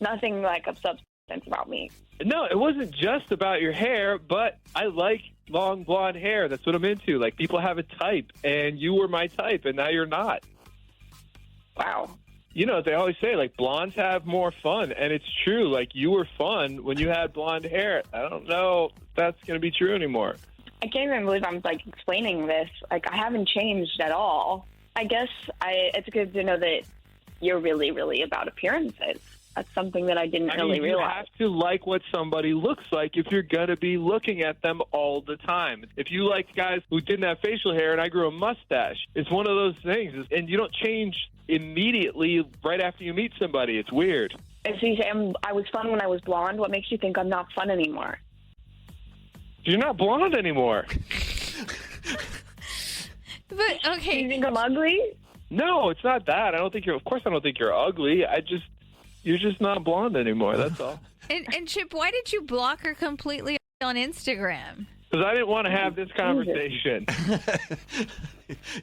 Nothing of substance about me. No, it wasn't just about your hair, but I like long blonde hair. That's what I'm into. People have a type, and you were my type, and now you're not. Wow. They always say, blondes have more fun, and it's true. You were fun when you had blonde hair. I don't know if that's going to be true anymore. I can't even believe I'm explaining this. I haven't changed at all. I guess it's good to know that you're really, really about appearances. That's something that I didn't really realize. You have to like what somebody looks like if you're going to be looking at them all the time. If you like guys who didn't have facial hair and I grew a mustache, it's one of those things. And you don't change immediately right after you meet somebody. It's weird. And so you say I was fun when I was blonde. What makes you think I'm not fun anymore? You're not blonde anymore. But okay, You think I'm ugly? No, it's not that. Of course I don't think you're ugly. You're just not blonde anymore. That's all. and Chip, why did you block her completely on Instagram? Because I didn't want to have this conversation.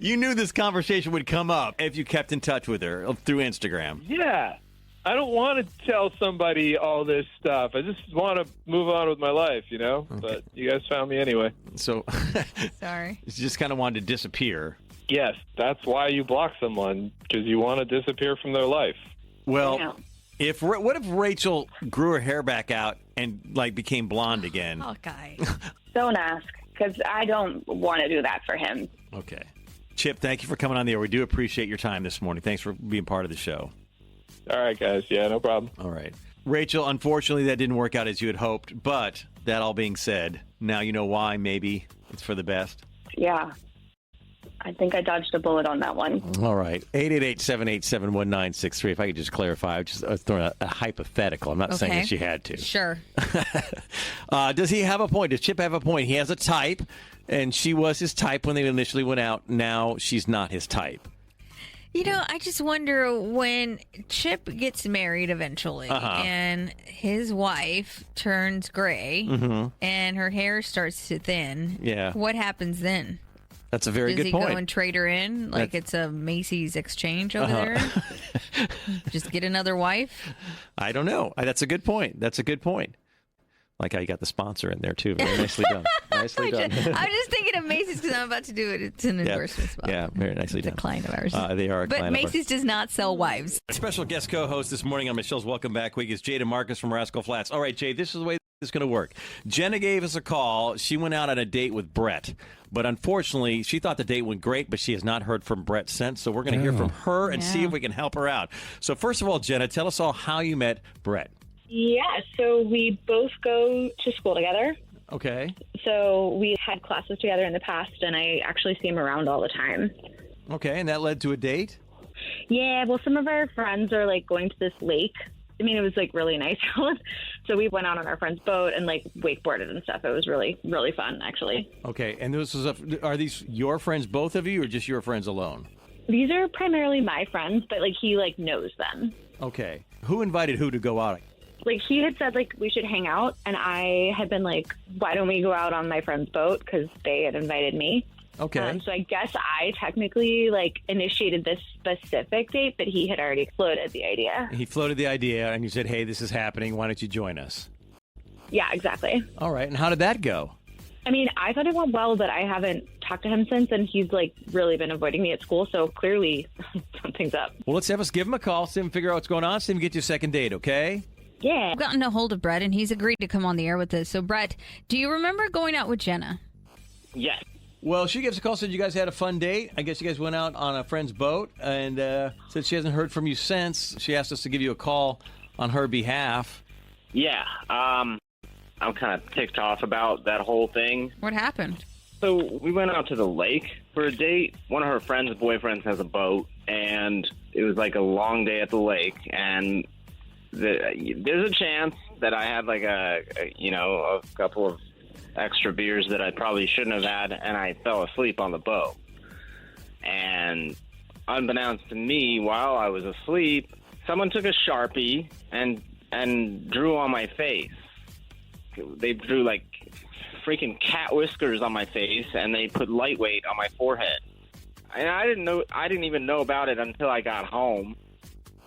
You knew this conversation would come up if you kept in touch with her through Instagram. Yeah. I don't want to tell somebody all this stuff. I just want to move on with my life, you know? Okay. But you guys found me anyway. So, Sorry. You just kind of wanted to disappear. Yes, that's why you block someone, because you want to disappear from their life. Well, what if Rachel grew her hair back out and became blonde again? Oh, guy. Don't ask, because I don't want to do that for him. Okay. Chip, thank you for coming on the air. We do appreciate your time this morning. Thanks for being part of the show. All right, guys. Yeah, no problem. All right. Rachel, unfortunately, that didn't work out as you had hoped. But that all being said, now you know why maybe it's for the best. Yeah. I think I dodged a bullet on that one. All right. 888-787-1963. If I could just clarify, I was just throwing a hypothetical. I'm not saying that she had to. Sure. Does he have a point? Does Chip have a point? He has a type, and she was his type when they initially went out. Now she's not his type. You know, I just wonder when Chip gets married eventually and his wife turns gray and her hair starts to thin. Yeah. What happens then? That's a very good point. Does he go and trade her in like it's a Macy's exchange over there? Just get another wife? I don't know. That's a good point. Like how you got the sponsor in there, too. Very nicely done. Nicely done. I'm just thinking of Macy's because I'm about to do it. It's an endorsement spot. Yeah, very nicely done. It's a client of ours. They are a but client of Macy's does not sell wives. Special guest co-host this morning on Michelle's Welcome Back Week is Jada Marcus from Rascal Flats. All right, Jay, this is the way this is going to work. Jenna gave us a call. She went out on a date with Brett. But unfortunately, she thought the date went great, but she has not heard from Brett since. So we're going to hear from her and see if we can help her out. So first of all, Jenna, tell us all how you met Brett. Yeah, so we both go to school together. Okay. So we had classes together in the past, and I actually see him around all the time. Okay, and that led to a date? Yeah, well, some of our friends are, going to this lake. I mean, it was, really nice. So we went out on our friend's boat and, wakeboarded and stuff. It was really, really fun, actually. Okay, and are these your friends, both of you, or just your friends alone? These are primarily my friends, but, he, knows them. Okay. Who invited who to go out? He had said, we should hang out, and I had been why don't we go out on my friend's boat, because they had invited me. Okay. So I guess I technically, initiated this specific date, but he had already floated the idea. He floated the idea, and you said, hey, this is happening. Why don't you join us? Yeah, exactly. All right, and how did that go? I mean, I thought it went well, but I haven't talked to him since, and he's, really been avoiding me at school, so clearly something's up. Well, let's give him a call, see him figure out what's going on, see him get you a second date, okay? Yeah. I've gotten a hold of Brett, and he's agreed to come on the air with us. So, Brett, do you remember going out with Jenna? Yes. Well, she gives a call, said you guys had a fun date. I guess you guys went out on a friend's boat, and said she hasn't heard from you since. She asked us to give you a call on her behalf. Yeah, I'm kind of ticked off about that whole thing. What happened? So we went out to the lake for a date. One of her friend's boyfriends has a boat, and it was a long day at the lake, and there's a chance that I had a couple of extra beers that I probably shouldn't have had, and I fell asleep on the boat. And unbeknownst to me, while I was asleep, someone took a Sharpie and drew on my face. They drew freaking cat whiskers on my face, and they put lightweight on my forehead. And I didn't even know about it until I got home.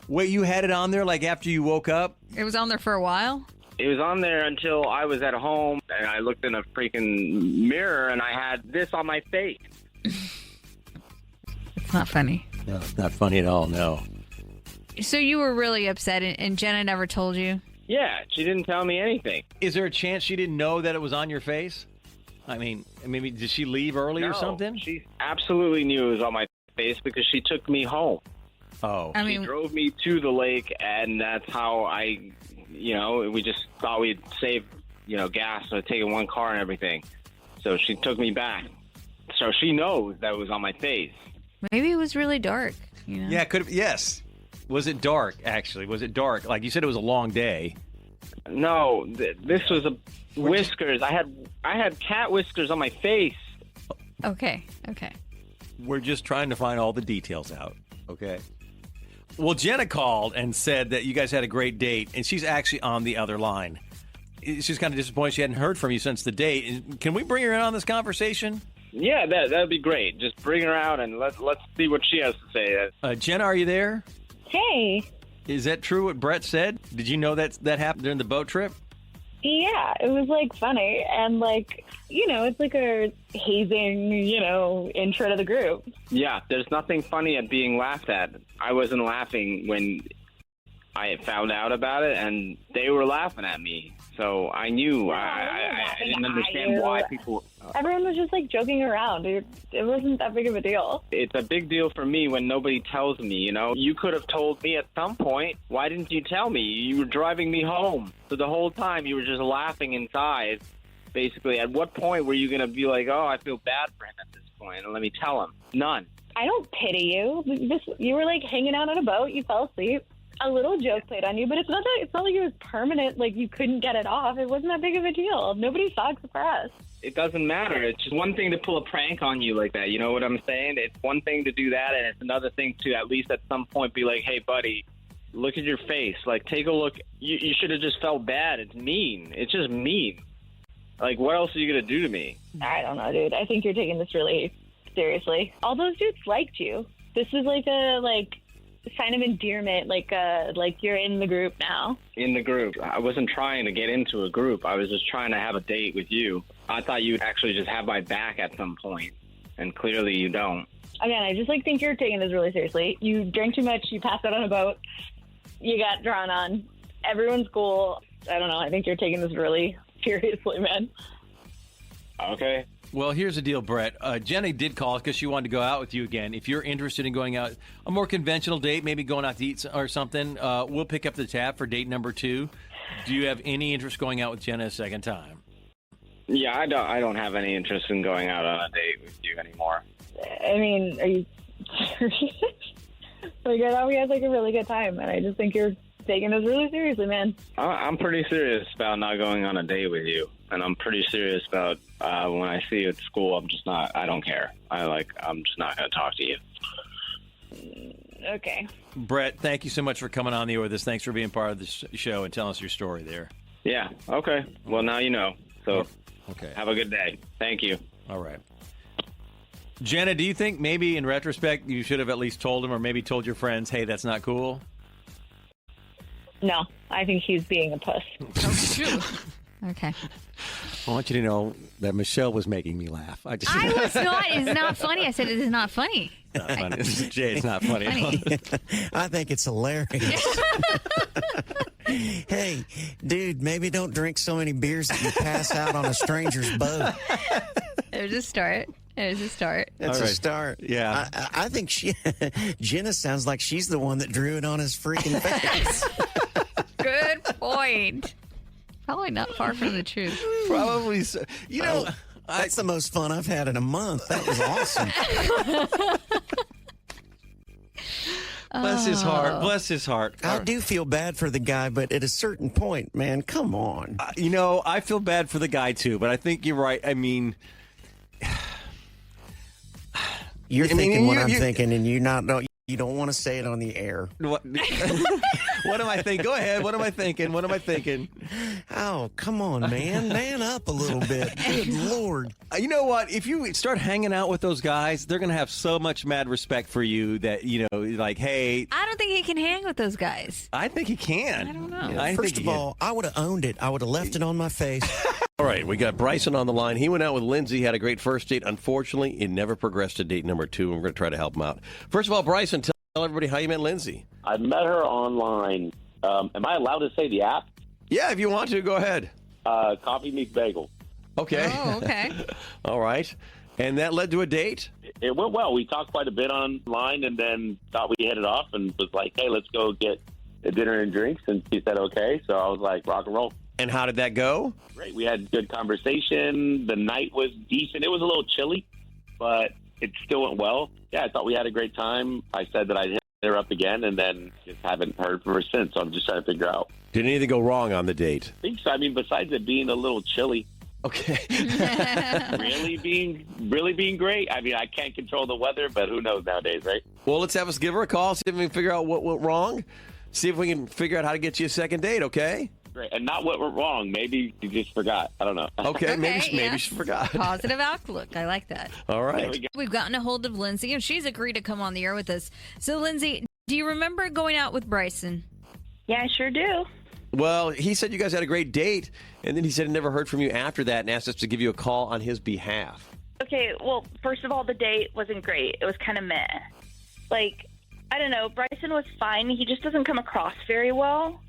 Wait, you had it on there after you woke up? It was on there for a while? It was on there until I was at home, and I looked in a freaking mirror, and I had this on my face. It's not funny. No, it's not funny at all, no. So you were really upset, and Jenna never told you? Yeah, she didn't tell me anything. Is there a chance she didn't know that it was on your face? I mean, maybe did she leave early or something? She absolutely knew it was on my face because she took me home. Oh. She drove me to the lake, and that's how we just thought we'd save, gas by taking one car and everything. So she took me back. So she knows that it was on my face. Maybe it was really dark. Yeah, could have. Yes. Was it dark, actually? Was it dark? Like you said, it was a long day. No, this was whiskers. I had cat whiskers on my face. Okay. We're just trying to find all the details out, okay? Well, Jenna called and said that you guys had a great date, and she's actually on the other line. She's kind of disappointed she hadn't heard from you since the date. Can we bring her in on this conversation? Yeah, that'd be great. Just bring her out and let's see what she has to say. Jenna, are you there? Hey. Is that true what Brett said? Did you know that happened during the boat trip? Yeah, it was like funny and like, it's like a hazing, intro to the group. Yeah, there's nothing funny at being laughed at. I wasn't laughing when I found out about it, and they were laughing at me. So I knew I didn't understand why people. Everyone was just like joking around. It wasn't that big of a deal. It's a big deal for me when nobody tells me. You could have told me at some point. Why didn't you tell me? You were driving me home, so the whole time you were just laughing inside. Basically, at what point were you going to be like, "Oh, I feel bad for him at this point," and let me tell him? None. I don't pity you. You were like hanging out on a boat. You fell asleep. A little joke played on you, but it's not like it was permanent. Like you couldn't get it off. It wasn't that big of a deal. Nobody saw it for us. It doesn't matter. It's just one thing to pull a prank on you like that. You know what I'm saying? It's one thing to do that, and it's another thing to at least at some point be like, "Hey, buddy, look at your face. Like, take a look. You should have just felt bad. It's mean. It's just mean. Like, what else are you gonna do to me?" I don't know, dude. I think you're taking this really seriously. All those dudes liked you. This is like a sign of endearment, like you're in the group now. In the group. I wasn't trying to get into a group. I was just trying to have a date with you. I thought you'd actually just have my back at some point, and clearly you don't. Again, I just think you're taking this really seriously. You drank too much. You passed out on a boat. You got drawn on. Everyone's cool. I don't know. I think you're taking this really seriously, man. Okay. Well, here's the deal, Brett. Jenny did call because she wanted to go out with you again. If you're interested in going out, a more conventional date, maybe going out to eat or something, we'll pick up the tab for date number 2. Do you have any interest going out with Jenna a second time? Yeah, I don't have any interest in going out on a date with you anymore. I mean, are you serious? Like, I thought we had like a really good time, and I just think you're taking this really seriously, man. I'm pretty serious about not going on a date with you, and I'm pretty serious about when I see you at school. I don't care. I'm just not going to talk to you. Okay. Brett, thank you so much for coming on the air with us. Thanks for being part of this show and telling us your story there. Yeah. Okay. Well, now you know. So, okay. Have a good day. Thank you. All right. Jenna, do you think maybe in retrospect you should have at least told him, or maybe told your friends, "Hey, that's not cool"? No, I think he's being a puss. Okay. I want you to know that Michelle was making me laugh. I was not. It's not funny. I said it is not funny. Not funny. Jay, it's not funny. I think it's hilarious. Hey, dude, maybe don't drink so many beers that you pass out on a stranger's boat. There's a start. There's a start. That's a start. Yeah. I think Jenna sounds like she's the one that drew it on his freaking face. Good point. Probably not far from the truth. Probably so. You know, that's the most fun I've had in a month. That was awesome. Bless his heart. Bless his heart. I do feel bad for the guy, but at a certain point, man, come on. I feel bad for the guy too, but I think you're right. I mean, you're thinking what I'm thinking, and you don't want to say it on the air. What am I thinking? Go ahead. What am I thinking? Oh, come on, man. Man up a little bit. Good Lord. You know what? If you start hanging out with those guys, they're going to have so much mad respect for you that, like, hey. I don't think he can hang with those guys. I think he can. I don't know. Yeah, first of all, I would have owned it. I would have left it on my face. All right, we got Bryson on the line. He went out with Lindsay, had a great first date. Unfortunately, it never progressed to date number 2, and we're going to try to help him out. First of all, Bryson, tell everybody how you met Lindsay. I met her online. Am I allowed to say the app? Yeah, if you want to, go ahead. Coffee Meets Bagel. Okay. Oh, okay. All right. And that led to a date? It went well. We talked quite a bit online and then thought we hit it off and was like, hey, let's go get a dinner and drinks. And she said, okay. So I was like, rock and roll. And how did that go? Great. We had good conversation. The night was decent. It was a little chilly, but it still went well. Yeah, I thought we had a great time. I said that I'd hit her up again and then just haven't heard from her since. So I'm just trying to figure out. Did anything go wrong on the date? I think so. I mean, besides it being a little chilly, Okay. really being great. I mean, I can't control the weather, but who knows nowadays, right? Well, let's have us give her a call, see if we can figure out what went wrong, see if we can figure out how to get you a second date, okay? Great. And not what went wrong. Maybe you just forgot. I don't know. Okay, maybe yeah. she forgot. Positive outlook. I like that. All right. We've gotten a hold of Lindsay, and she's agreed to come on the air with us. So, Lindsay, do you remember going out with Bryson? Yeah, I sure do. Well, he said you guys had a great date, and then he said he never heard from you after that and asked us to give you a call on his behalf. Okay, well, first of all, the date wasn't great. It was kind of meh. Like, I don't know. Bryson was fine. He just doesn't come across very well.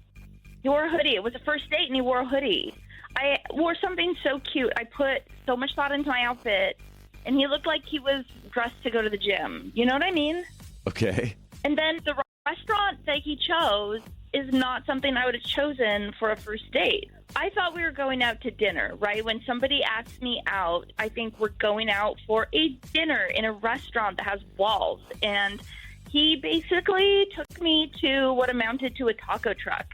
He wore a hoodie. It was a first date, and he wore a hoodie. I wore something so cute. I put so much thought into my outfit, and he looked like he was dressed to go to the gym. You know what I mean? Okay. And then the restaurant that he chose is not something I would have chosen for a first date. I thought we were going out to dinner, right? When somebody asks me out, I think we're going out for a dinner in a restaurant that has walls. And he basically took me to what amounted to a taco truck.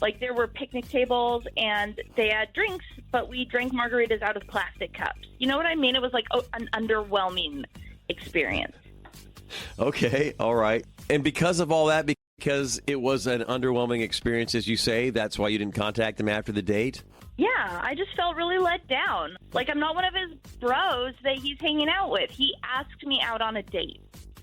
Like, there were picnic tables and they had drinks, but we drank margaritas out of plastic cups. You know what I mean? It was like an underwhelming experience. Okay, all right. And because of all that, because it was an underwhelming experience, as you say, that's why you didn't contact him after the date? Yeah, I just felt really let down. Like, I'm not one of his bros that he's hanging out with. He asked me out on a date.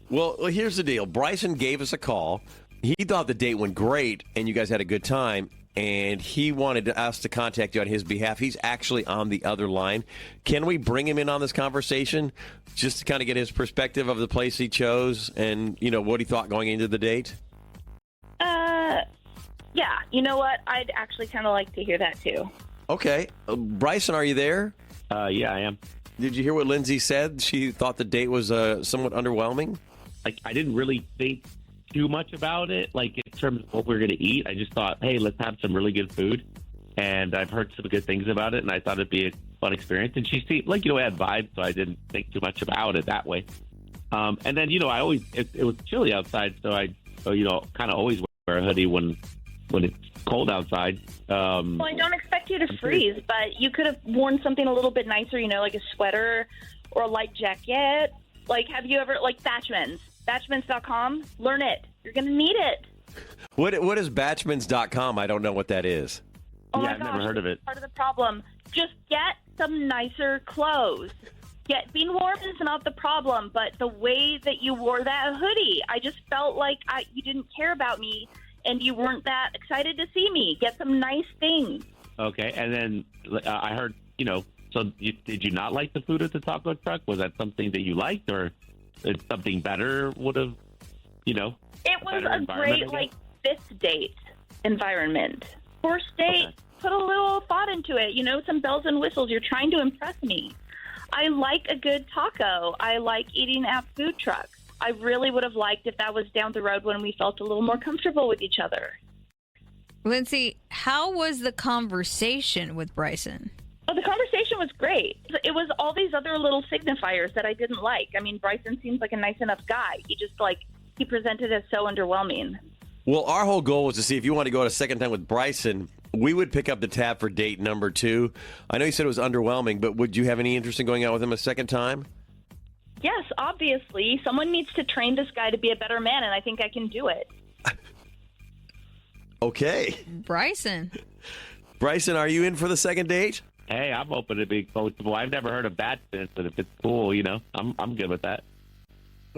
Well, here's the deal. Bryson gave us a call. He thought the date went great and you guys had a good time, and he wanted us to contact you on his behalf. He's actually on the other line. Can we bring him in on this conversation just to kind of get his perspective of the place he chose and, you know, what he thought going into the date? Yeah, you know what? I'd actually kind of like to hear that too. Okay. Bryson, are you there? Yeah, I am. Did you hear what Lindsay said? She thought the date was somewhat underwhelming? Like, I didn't really think too much about it, like in terms of what we're going to eat. I just thought, hey, let's have some really good food. And I've heard some good things about it, and I thought it'd be a fun experience. And she seemed like, had vibes, so I didn't think too much about it that way. And then, it was chilly outside, so I, kind of always wear a hoodie when it's cold outside. Well, I don't expect you to freeze, but you could have worn something a little bit nicer, like a sweater or a light jacket. Like, have you ever, like, Batchmans? Batchmans.com? Learn it. You're going to need it. What is Batchmans.com? I don't know what that is. Oh, I've never heard of it. Part of the problem. Just get some nicer clothes. Being warm is not the problem, but the way that you wore that hoodie, I just felt like you didn't care about me and you weren't that excited to see me. Get some nice things. Okay, and then I heard, so did you not like the food at the taco truck? Was that something that you liked, or something better would have, It was a great, fifth date environment. First date, put a little thought into it, some bells and whistles. You're trying to impress me. I like a good taco. I like eating at food trucks. I really would have liked if that was down the road when we felt a little more comfortable with each other. Lindsay, how was the conversation with Bryson? Oh, the conversation was great. It was all these other little signifiers that I didn't like. I mean, Bryson seems like a nice enough guy. He presented as so underwhelming. Well, our whole goal was to see if you want to go out a second time with Bryson, we would pick up the tab for date number 2. I know you said it was underwhelming, but would you have any interest in going out with him a second time? Yes, obviously. Someone needs to train this guy to be a better man, and I think I can do it. Okay. Bryson, are you in for the second date? Hey, I'm open to being coachable. I've never heard of Batchmans, but if it's cool, I'm good with that.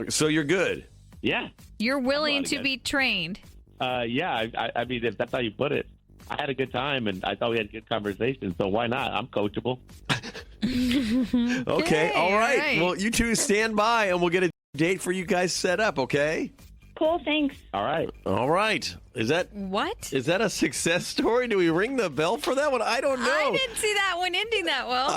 So you're good? Yeah. you're willing to be trained. Yeah, I mean, if that's how you put it. I had a good time, and I thought we had a good conversation, so why not? I'm coachable. Okay, all right. Well, you two stand by, and we'll get a date for you guys set up, okay? Cool, thanks. All right. All right. Is that a success story? Do we ring the bell for that one? I don't know. I didn't see that one ending that well.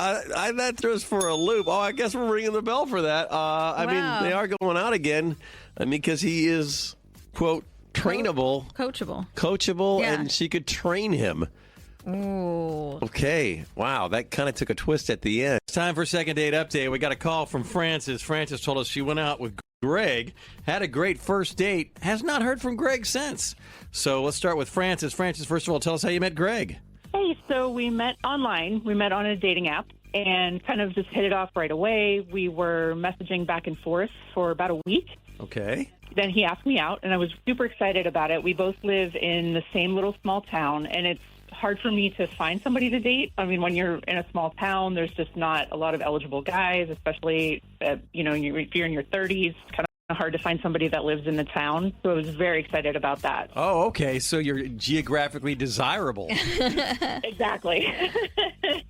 That throws for a loop. Oh, I guess we're ringing the bell for that. I mean, they are going out again. I mean, because he is, quote, trainable. Coachable, Yeah. and she could train him. Ooh. Okay. Wow, that kind of took a twist at the end. It's time for second date update. We got a call from Frances. Frances told us she went out with Greg, had a great first date, has not heard from Greg since. So let's start with Frances. Frances, first of all, tell us how you met Greg. Hey, so we met online. We met on a dating app. and kind of just hit it off right away. We were messaging back and forth for about a week. Okay. Then he asked me out, and I was super excited about it. We both live in the same little small town, and it's hard for me to find somebody to date. I mean, when you're in a small town, there's just not a lot of eligible guys, especially, if you're in your 30s. It's kind of hard to find somebody that lives in the town. So I was very excited about that. Oh, okay. So you're geographically desirable. Exactly.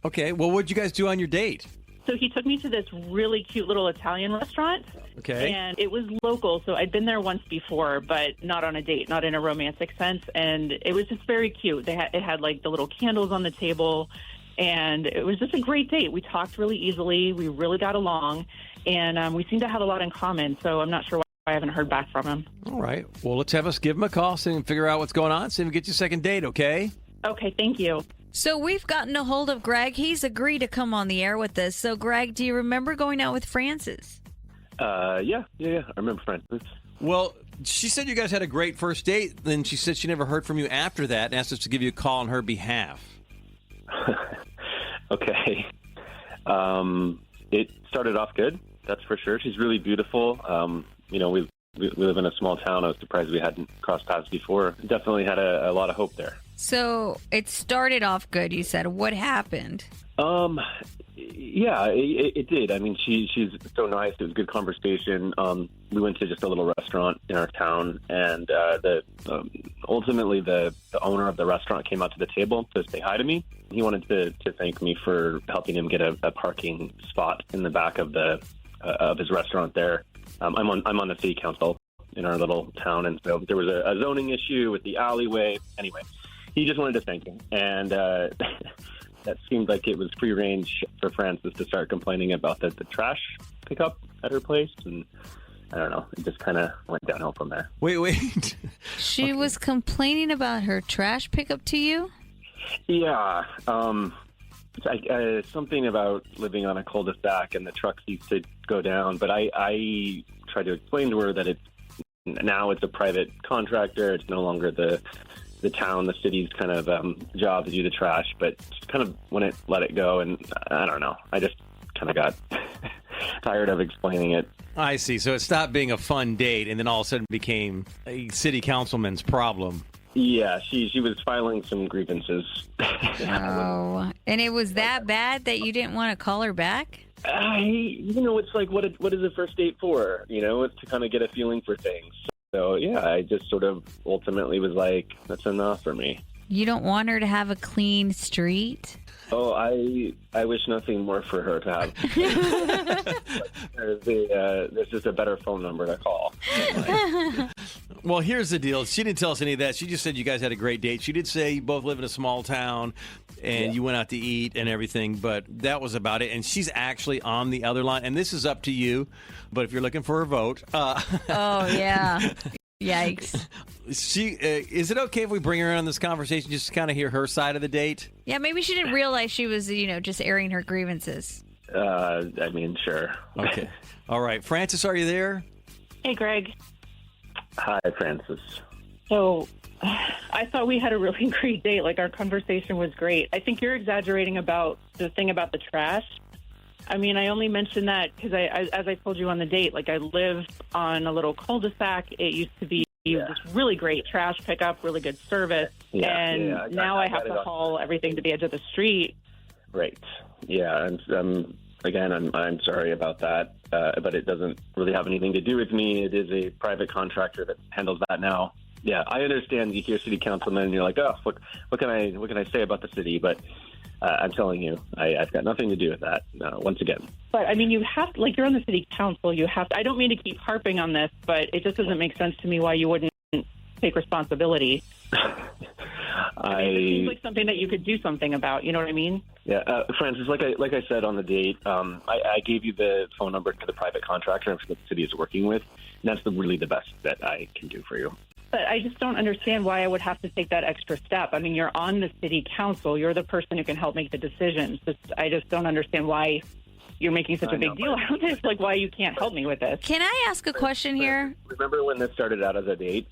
Okay. Well, what'd you guys do on your date? So he took me to this really cute little Italian restaurant. Okay. And it was local, so I'd been there once before, but not on a date, not in a romantic sense. And it was just very cute. It had like the little candles on the table, and it was just a great date. We talked really easily. We really got along, and we seem to have a lot in common. So I'm not sure why I haven't heard back from him. All right. Well, let's have us give him a call so we can figure out what's going on, so we can get you a second date, okay? Okay, thank you. So we've gotten a hold of Greg. He's agreed to come on the air with us. So, Greg, do you remember going out with Frances? Yeah. I remember Francis. Well, she said you guys had a great first date. Then she said she never heard from you after that and asked us to give you a call on her behalf. Okay. It started off good, that's for sure. She's really beautiful. We live in a small town. I was surprised we hadn't crossed paths before. Definitely had a lot of hope there. So it started off good, you said. What happened? Yeah, it did. I mean, she's so nice. It was a good conversation. We went to just a little restaurant in our town, and ultimately the owner of the restaurant came out to the table to say hi to me. He wanted to thank me for helping him get a parking spot in the back of of his restaurant there. I'm on the city council in our little town, and so there was a zoning issue with the alleyway. Anyway, he just wanted to thank him, and that seemed like it was free range for Frances to start complaining about the trash pickup at her place, and I don't know, it just kind of went downhill from there. Wait. She was complaining about her trash pickup to you? Yeah, something about living on a cul-de-sac and the trucks used to go down, but I tried to explain to her that now it's a private contractor. It's no longer the town, the city's kind of job to do the trash, but just kind of wouldn't let it go, and I don't know. I just kind of got tired of explaining it. I see. So it stopped being a fun date, and then all of a sudden became a city councilman's problem. Yeah, she was filing some grievances. Oh, and it was that bad that you didn't want to call her back? It's like, what is a first date for? It's to kind of get a feeling for things. So, yeah, I just sort of ultimately was like, that's enough for me. You don't want her to have a clean street? Oh, I wish nothing more for her to have. There's just a better phone number to call. Well, here's the deal. She didn't tell us any of that. She just said you guys had a great date. She did say you both live in a small town and you went out to eat and everything, but that was about it. And she's actually on the other line. And this is up to you, but if you're looking for a vote. Oh, yeah. Yikes. Is it okay if we bring her in on this conversation just to kind of hear her side of the date? Yeah, maybe she didn't realize she was, just airing her grievances. I mean, sure. Okay. All right. Frances, are you there? Hey, Greg. Hi, Frances. So I thought we had a really great date. Like, our conversation was great. I think you're exaggerating about the thing about the trash. I mean, I only mentioned that because, as I told you on the date, like, I live on a little cul-de-sac. It used to be this really great trash pickup, really good service. And now I have to haul everything to the edge of the street. Right. Yeah. And again, I'm sorry about that, but it doesn't really have anything to do with me. It is a private contractor that handles that now. Yeah, I understand you hear city councilman and you're like, oh, what can I say about the city? But I'm telling you, I've got nothing to do with that, once again. But, I mean, you have to, like, you're on the city council. You have to, I don't mean to keep harping on this, but it just doesn't make sense to me why you wouldn't take responsibility. It seems like something that you could do something about. You know what I mean? Yeah, Frances, like I said on the date, I gave you the phone number to the private contractor that the city is working with, and that's really the best that I can do for you. But I just don't understand why I would have to take that extra step. I mean, you're on the city council. You're the person who can help make the decisions. I just don't understand why you're making such a big deal out of this. Like, why you can't help me with this. Can I ask a question here? Remember when this started out as a date?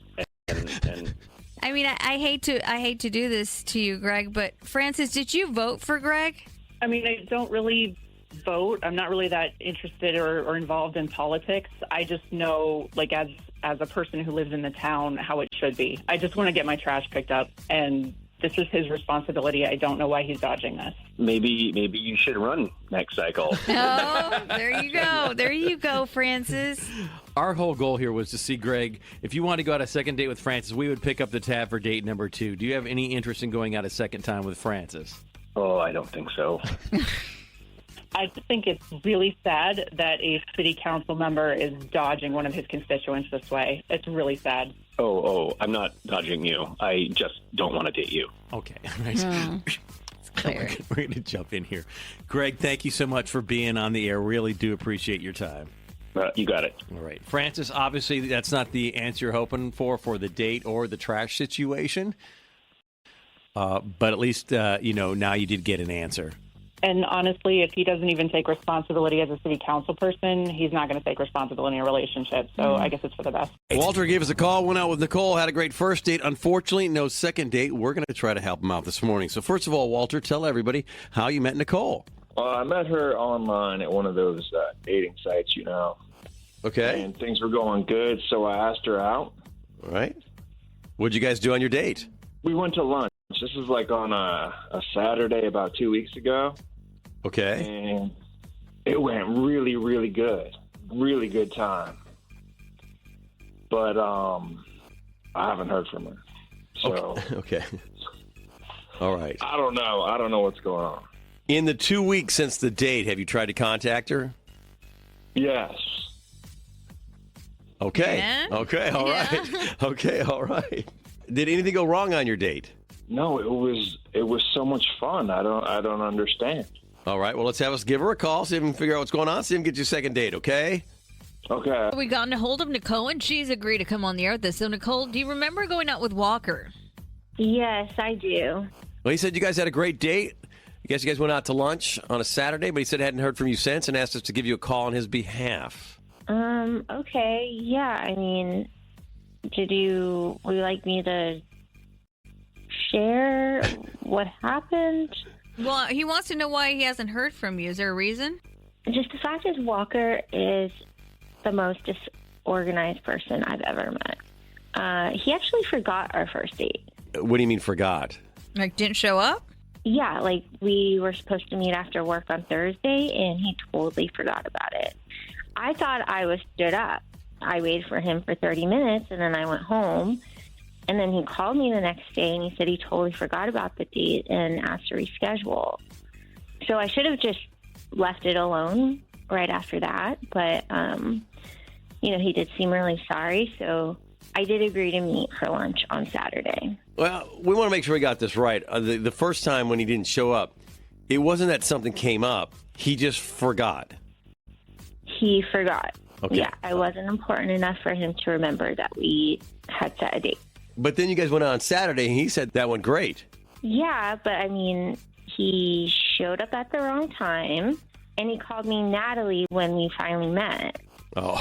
And I mean, I hate to do this to you, Greg, but Frances, did you vote for Greg? I mean, I don't really vote. I'm not really that interested or involved in politics. I just know, like, as a person who lives in the town, how it should be. I just want to get my trash picked up, and this is his responsibility. I don't know why he's dodging this. Maybe you should run next cycle. Oh, there you go. There you go, Francis. Our whole goal here was to see Greg. If you want to go out a second date with Francis, we would pick up the tab for date number 2. Do you have any interest in going out a second time with Francis? Oh, I don't think so. I just think it's really sad that a city council member is dodging one of his constituents this way. It's really sad. Oh, I'm not dodging you. I just don't want to date you. Okay. We're going to jump in here. Greg, thank you so much for being on the air. Really do appreciate your time. You got it. All right. Francis, obviously that's not the answer you're hoping for the date or the trash situation. But at least, now you did get an answer. And honestly, if he doesn't even take responsibility as a city council person, he's not going to take responsibility in a relationship. So I guess it's for the best. Walter gave us a call, went out with Nicole, had a great first date. Unfortunately, no second date. We're going to try to help him out this morning. So first of all, Walter, tell everybody how you met Nicole. I met her online at one of those dating sites, Okay. And things were going good, so I asked her out. All right. What'd you guys do on your date? We went to lunch. This was like on a Saturday about 2 weeks ago. Okay. And it went really, really good. Really good time. But I haven't heard from her. So Okay. All right. I don't know. I don't know what's going on. In the 2 weeks since the date, have you tried to contact her? Yes. Okay. Yeah? Okay. All right. Okay. All right. Did anything go wrong on your date? No, it was so much fun. I don't understand. All right. Well, let's have us give her a call, see if we can figure out what's going on, see if we can get you a second date, okay? Okay. We gotten a hold of Nicole, and she's agreed to come on the air with us. So, Nicole, do you remember going out with Walker? Yes, I do. Well, he said you guys had a great date. I guess you guys went out to lunch on a Saturday, but he said he hadn't heard from you since and asked us to give you a call on his behalf. Okay. Yeah, I mean, would you like me to share what happened? Well, he wants to know why he hasn't heard from you. Is there a reason? Just the fact is Walker is the most disorganized person I've ever met. He actually forgot our first date. What do you mean forgot? Like, didn't show up? Yeah, like we were supposed to meet after work on Thursday, and he totally forgot about it. I thought I was stood up. I waited for him for 30 minutes, and then I went home. And then he called me the next day, and he said he totally forgot about the date and asked to reschedule. So I should have just left it alone right after that. But, he did seem really sorry. So I did agree to meet for lunch on Saturday. Well, we want to make sure we got this right. The first time when he didn't show up, it wasn't that something came up. He just forgot. He forgot. Okay. Yeah, I wasn't important enough for him to remember that we had set a date. But then you guys went out on Saturday, and he said that went great. Yeah, but I mean, he showed up at the wrong time, and he called me Natalie when we finally met. Oh.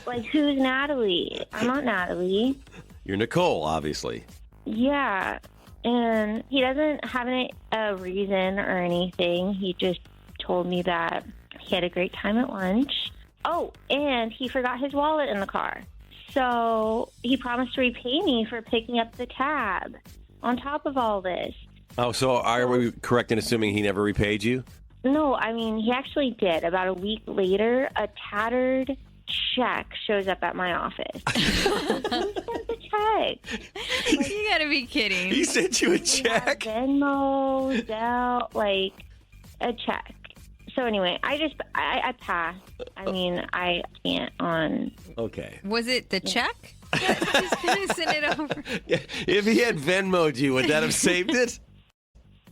Like, who's Natalie? I'm not Natalie. You're Nicole, obviously. Yeah, and he doesn't have a reason or anything. He just told me that he had a great time at lunch. Oh, and he forgot his wallet in the car. So he promised to repay me for picking up the tab on top of all this. Oh, so are we correct in assuming he never repaid you? No, I mean, he actually did. About a week later, a tattered check shows up at my office. Who sent the check? You gotta be kidding. He sent you a check? Venmo, Zelle, like a check. So anyway, I passed. I mean, I can't on. Okay. Was it the check? He's gonna send it over. If he had Venmo'd you, would that have saved it?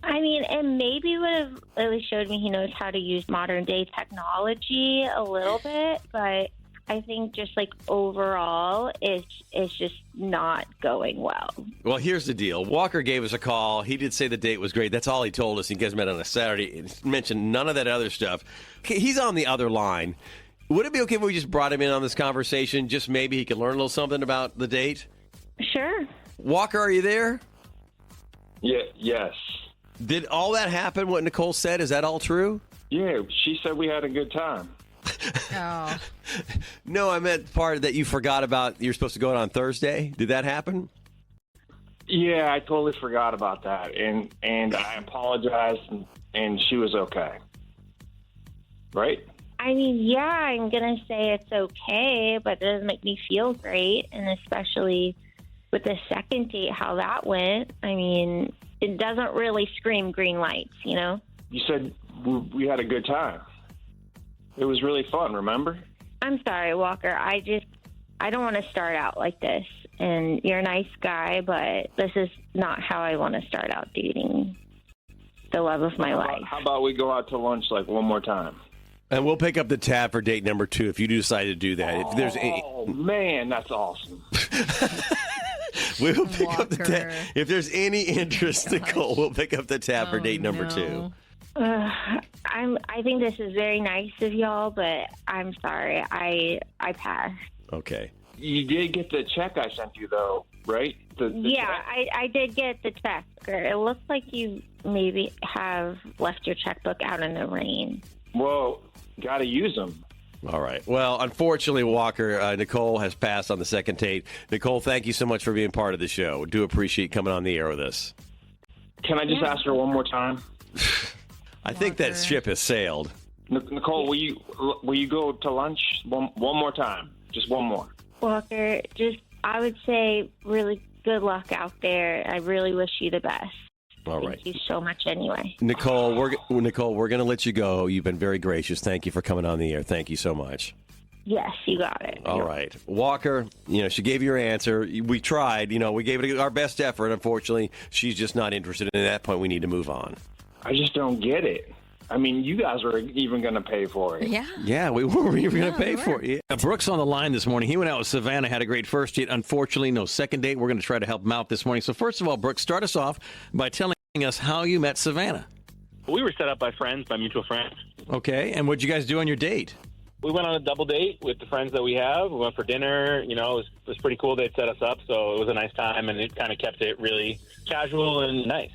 I mean, it maybe would have at least showed me he knows how to use modern day technology a little bit, but I think just like overall, it's just not going well. Well, here's the deal. Walker gave us a call. He did say the date was great. That's all he told us. You guys met on a Saturday. He mentioned none of that other stuff. He's on the other line. Would it be okay if we just brought him in on this conversation? Just maybe he could learn a little something about the date? Sure. Walker, are you there? Yeah. Yes. Did all that happen, what Nicole said? Is that all true? Yeah, she said we had a good time. Oh. No, I meant part that you forgot about. You're supposed to go out on Thursday. Did that happen? Yeah, I totally forgot about that, and I apologized, and she was okay. Right? I mean, yeah, I'm going to say it's okay, but it doesn't make me feel great. And especially with the second date, how that went. I mean, it doesn't really scream green lights, you know? You said we had a good time. It was really fun, remember? I'm sorry, Walker. I don't want to start out like this. And you're a nice guy, but this is not how I want to start out dating the love of my life. How about we go out to lunch like one more time? And we'll pick up the tab for date number 2 if you do decide to do that. If there's man, that's awesome. We'll pick up the tab. If there's any interest, Nicole, we'll pick up the tab for date number 2. I think this is very nice of y'all, but I'm sorry. I pass. Okay. You did get the check I sent you, though, right? I did get the check. It looks like you maybe have left your checkbook out in the rain. Well, got to use them. All right. Well, unfortunately, Walker, Nicole has passed on the second date. Nicole, thank you so much for being part of the show. We do appreciate coming on the air with us. Can I just ask her one more time? I think that ship has sailed. Nicole, will you go to lunch one more time? Just one more. Walker, I would say really good luck out there. I really wish you the best. All right. Thank you so much anyway. Nicole, we're going to let you go. You've been very gracious. Thank you for coming on the air. Thank you so much. Yes, you got it. All right. Walker, she gave you her answer. We tried. We gave it our best effort. Unfortunately, she's just not interested. And at that point, we need to move on. I just don't get it. I mean, you guys were even going to pay for it. Yeah, we were even going to pay for it. Yeah. Brooks on the line this morning. He went out with Savannah, had a great first date. Unfortunately, no second date. We're going to try to help him out this morning. So first of all, Brooks, start us off by telling us how you met Savannah. We were set up by mutual friends. Okay, and what'd you guys do on your date? We went on a double date with the friends that we have. We went for dinner. It was pretty cool. They'd set us up, so it was a nice time, and it kind of kept it really casual and nice.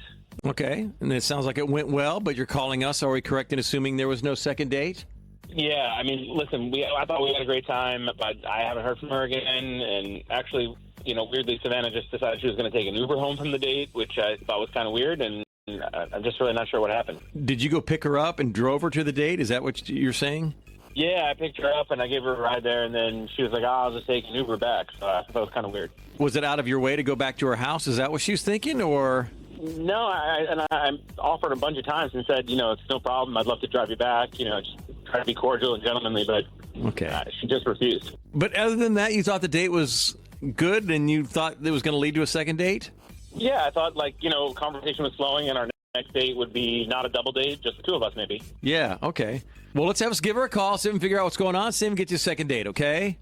Okay, and it sounds like it went well, but you're calling us. Are we correct in assuming there was no second date? Yeah, I mean, listen, I thought we had a great time, but I haven't heard from her again. And actually, weirdly, Savannah just decided she was going to take an Uber home from the date, which I thought was kind of weird, and I'm just really not sure what happened. Did you go pick her up and drove her to the date? Is that what you're saying? Yeah, I picked her up, and I gave her a ride there, and then she was like, I'll just take an Uber back. So I thought it was kind of weird. Was it out of your way to go back to her house? Is that what she was thinking, or... No, I offered a bunch of times and said, it's no problem. I'd love to drive you back. Just try to be cordial and gentlemanly, but she just refused. But other than that, you thought the date was good and you thought it was going to lead to a second date? Yeah, I thought, conversation was flowing and our next date would be not a double date, just the two of us maybe. Yeah, okay. Well, let's give her a call, see if we can figure out what's going on, see if we can get you a second date, okay?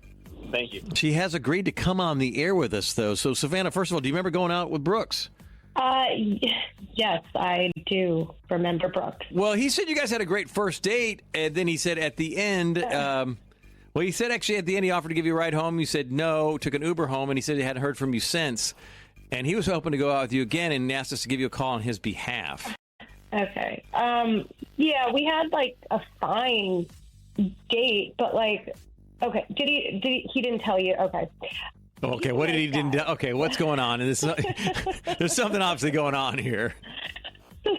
Thank you. She has agreed to come on the air with us, though. So, Savannah, first of all, do you remember going out with Brooks? Yes, I do remember Brooks. Well, he said you guys had a great first date, and then he said at the end, he said actually at the end he offered to give you a ride home. You said no, took an Uber home, and he said he hadn't heard from you since. And he was hoping to go out with you again and asked us to give you a call on his behalf. Okay. Yeah, we had a fine date, but okay. Did he didn't tell you? Okay. Okay, what did he didn't? Okay, what's going on? And there's something obviously going on here. So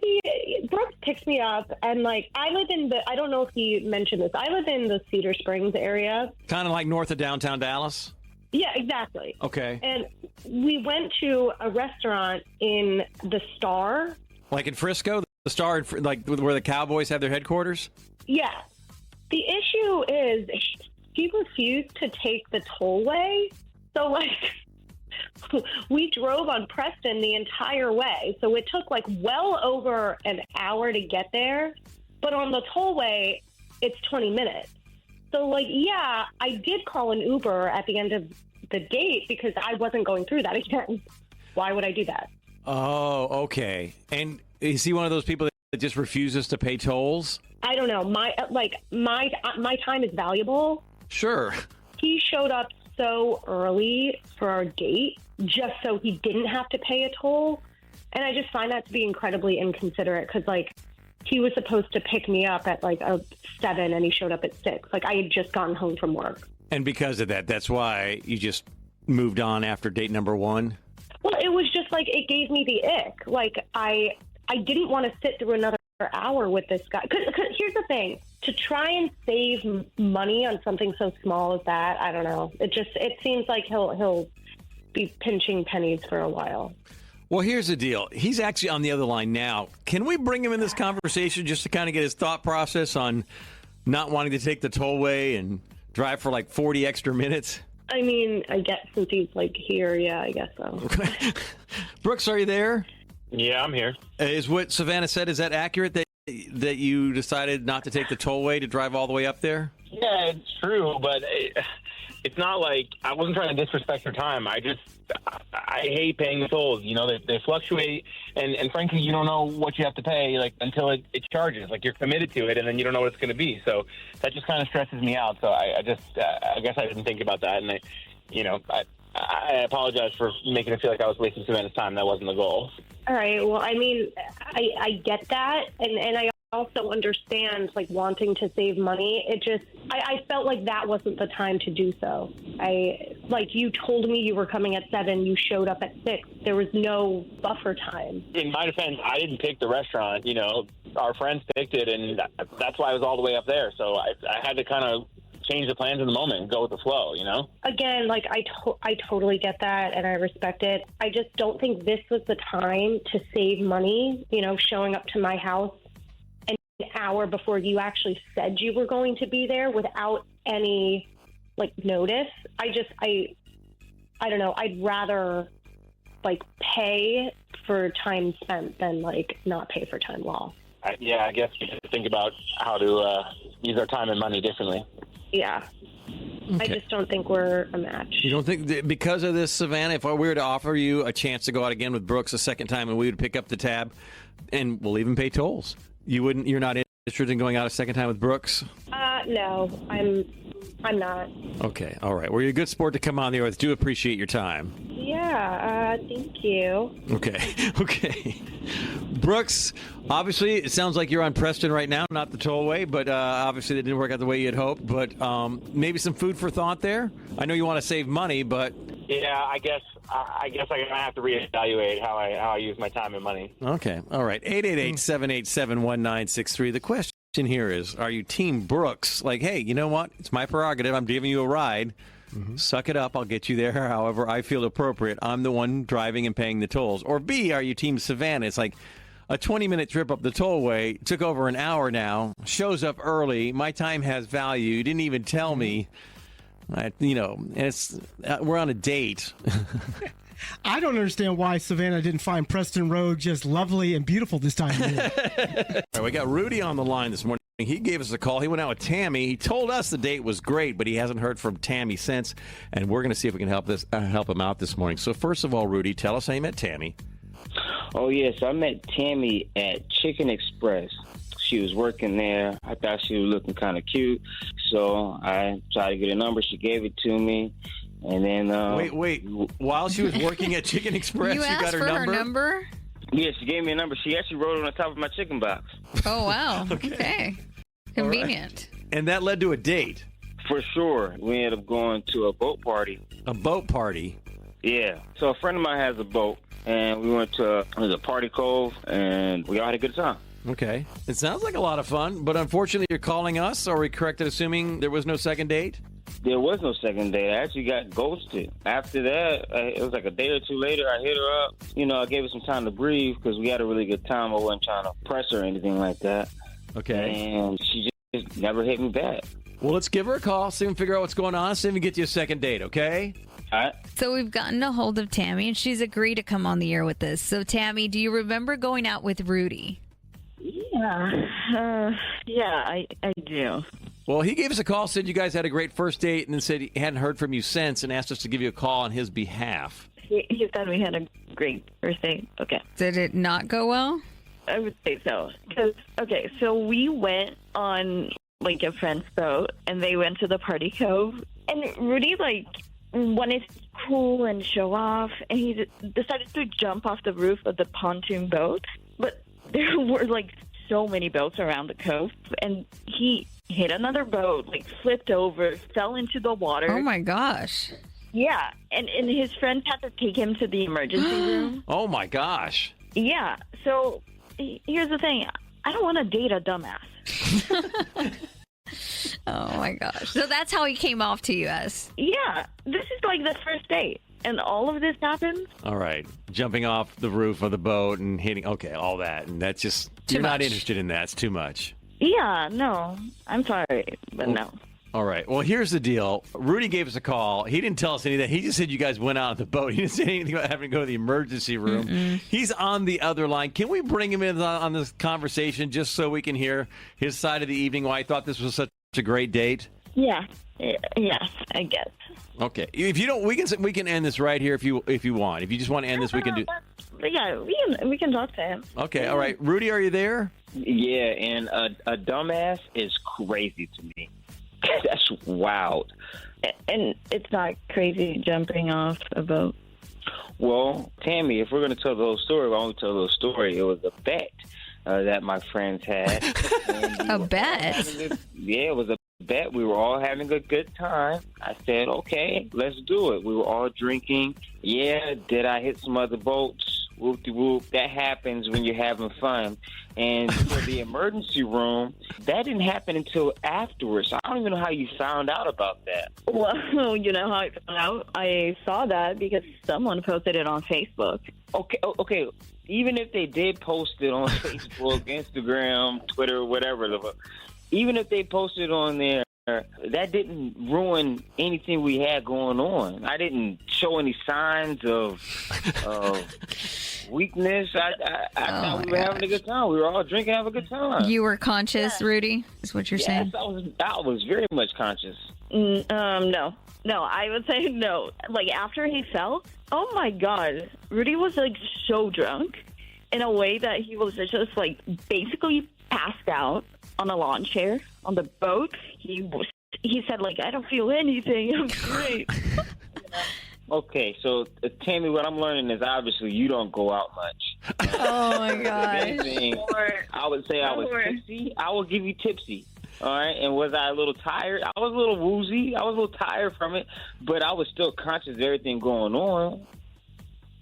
Brooks picks me up, and I live in I don't know if he mentioned this. I live in the Cedar Springs area, kind of like north of downtown Dallas. Yeah, exactly. Okay. And we went to a restaurant in the Star, like in Frisco, the Star, where the Cowboys have their headquarters. Yeah. The issue is he refused to take the tollway. So, we drove on Preston the entire way. So it took, well over an hour to get there. But on the tollway, it's 20 minutes. So, yeah, I did call an Uber at the end of the date because I wasn't going through that again. Why would I do that? Oh, okay. And is he one of those people that just refuses to pay tolls? I don't know. My time is valuable. Sure. He showed up so early for our date just so he didn't have to pay a toll. And I just find that to be incredibly inconsiderate because, like, he was supposed to pick me up at, like, 7 and he showed up at 6. Like, I had just gotten home from work. And because of that, that's why you just moved on after date number 1? Well, it was just, like, it gave me the ick. Like, I didn't want to sit through another hour with this guy. Cause here's the thing. To try and save money on something so small as that, I don't know. It seems like he'll be pinching pennies for a while. Well, here's the deal. He's actually on the other line now. Can we bring him in this conversation just to kind of get his thought process on not wanting to take the tollway and drive for like 40 extra minutes? I mean, I guess since he's like here, yeah, I guess so. Brooks, are you there? Yeah, I'm here. Is what Savannah said, is that accurate that you decided not to take the tollway to drive all the way up there? Yeah, it's true, but it's not like I wasn't trying to disrespect her time. I hate paying the tolls. You know, they fluctuate, and frankly, you don't know what you have to pay like until it charges. Like you're committed to it, and then you don't know what it's going to be. So that just kind of stresses me out. So I guess I didn't think about that, and I apologize for making it feel like I was wasting Savannah's time. That wasn't the goal. All right. Well, I mean, I get that, and I also understand like wanting to save money. It just I felt like that wasn't the time to do so. You told me you were coming at 7, you showed up at 6. There was no buffer time. In my defense, I didn't pick the restaurant. You know, our friends picked it, and that's why I was all the way up there. So I had to kind of change the plans in the moment and go with the flow, you know? Again, like I totally get that and I respect it. I just don't think this was the time to save money, you know, showing up to my house an hour before you actually said you were going to be there without any like notice. I don't know. I'd rather like pay for time spent than like not pay for time lost. I guess we have to think about how to use our time and money differently. Yeah. Okay. I just don't think we're a match. You don't think because of this, Savannah, if we were to offer you a chance to go out again with Brooks a second time and we would pick up the tab and we'll even pay tolls, you're not interested in going out a second time with Brooks? No, I'm not. Okay. All right. Well, you're a good sport to come on the air with. Do appreciate your time. Yeah. Thank you. Okay. Brooks, obviously, it sounds like you're on Preston right now, not the tollway, but obviously that didn't work out the way you had hoped. But maybe some food for thought there. I know you want to save money, but yeah, I guess I'm gonna have to reevaluate how I use my time and money. Okay. All right. 888-787-1963. The question here is, are you Team Brooks? Like, hey, you know what? It's my prerogative. I'm giving you a ride. Suck it up. I'll get you there however I feel appropriate. I'm the one driving and paying the tolls. Or B, are you Team Savannah? It's like a 20-minute trip up the tollway. Took over an hour now. Shows up early. My time has value. You didn't even tell me. And we're on a date. I don't understand why Savannah didn't find Preston Road just lovely and beautiful this time of year. All right, we got Rudy on the line this morning. He gave us a call. He went out with Tammy. He told us the date was great, but he hasn't heard from Tammy since, and we're going to see if we can help him out this morning. So first of all, Rudy, tell us how you met Tammy. Oh, yes. I met Tammy at Chicken Express. She was working there. I thought she was looking kind of cute, so I tried to get a number. She gave it to me. And then wait. While she was working at Chicken Express, you got her number? Yeah, she gave me a number. She actually wrote it on the top of my chicken box. Oh, wow. Okay. Convenient. Right. And that led to a date? For sure. We ended up going to a boat party. A boat party? Yeah. So a friend of mine has a boat, and we went to a party cove, and we all had a good time. Okay. It sounds like a lot of fun, but unfortunately you're calling us. Are we correct in assuming there was no second date? There was no second date. I actually got ghosted. After that, it was like a day or two later, I hit her up. You know, I gave her some time to breathe because we had a really good time. I wasn't trying to press her or anything like that. Okay. And she just never hit me back. Well, let's give her a call, see if we can figure out what's going on, see if we can get you a second date, okay? All right. So we've gotten a hold of Tammy, and she's agreed to come on the air with us. So, Tammy, do you remember going out with Rudy? Yeah, I do. Well, he gave us a call, said you guys had a great first date, and then said he hadn't heard from you since and asked us to give you a call on his behalf. He said we had a great first date. Okay. Did it not go well? I would say so. So we went on, like, a friend's boat, and they went to the party cove. And Rudy, like, wanted to cool and show off, and he decided to jump off the roof of the pontoon boat. But there were like so many boats around the cove, and he hit another boat, like flipped over, fell into the water. Oh my gosh. Yeah, and his friends had to take him to the emergency room. Oh my gosh. Yeah, so here's the thing. I don't want to date a dumbass. Oh my gosh. So that's how he came off to you as. Yeah, this is like the first date, and all of this happened. All right. Jumping off the roof of the boat and hitting, okay, all that. And that's just, you're not interested in that. It's too much. Yeah, no, I'm sorry, but no. All right. Well, here's the deal. Rudy gave us a call. He didn't tell us any of that. He just said you guys went out on the boat. He didn't say anything about having to go to the emergency room. He's on the other line. Can we bring him in on this conversation just so we can hear his side of the evening, why he thought this was such a great date? Yeah, yes, I guess. Okay. If you don't, we can end this right here if you want. If you just want to end this, we can do. But yeah, we can talk to him. Okay. All right. Rudy, are you there? Yeah, and a dumbass is crazy to me. That's wild. And it's not crazy jumping off a boat. Well, Tammy, if we're going to tell the whole story, I won't tell the whole story. It was a bet that my friends had. A bet? Yeah, it was a bet. We were all having a good time. I said, okay, let's do it. We were all drinking. Yeah, did I hit some other boats? Whoop-de-whoop. That happens when you're having fun. And for the emergency room, that didn't happen until afterwards. I don't even know how you found out about that. Well, you know how I found out? I saw that because someone posted it on Facebook. Okay. Even if they did post it on Facebook, Instagram, Twitter, whatever, even if they posted on there, that didn't ruin anything we had going on. I didn't show any signs of weakness. I thought we were having a good time. We were all drinking, having a good time. You were conscious, Rudy, is what you're saying? I was very much conscious. No, I would say no. Like after he fell, oh my God, Rudy was like so drunk in a way that he was just like basically passed out on a lawn chair on the boat. He said like, I don't feel anything. I'm great. Okay, so Tammy, what I'm learning is obviously you don't go out much. Oh my gosh. I would say I was tipsy. I will give you tipsy. All right, and was I a little tired? I was a little woozy. I was a little tired from it, but I was still conscious of everything going on.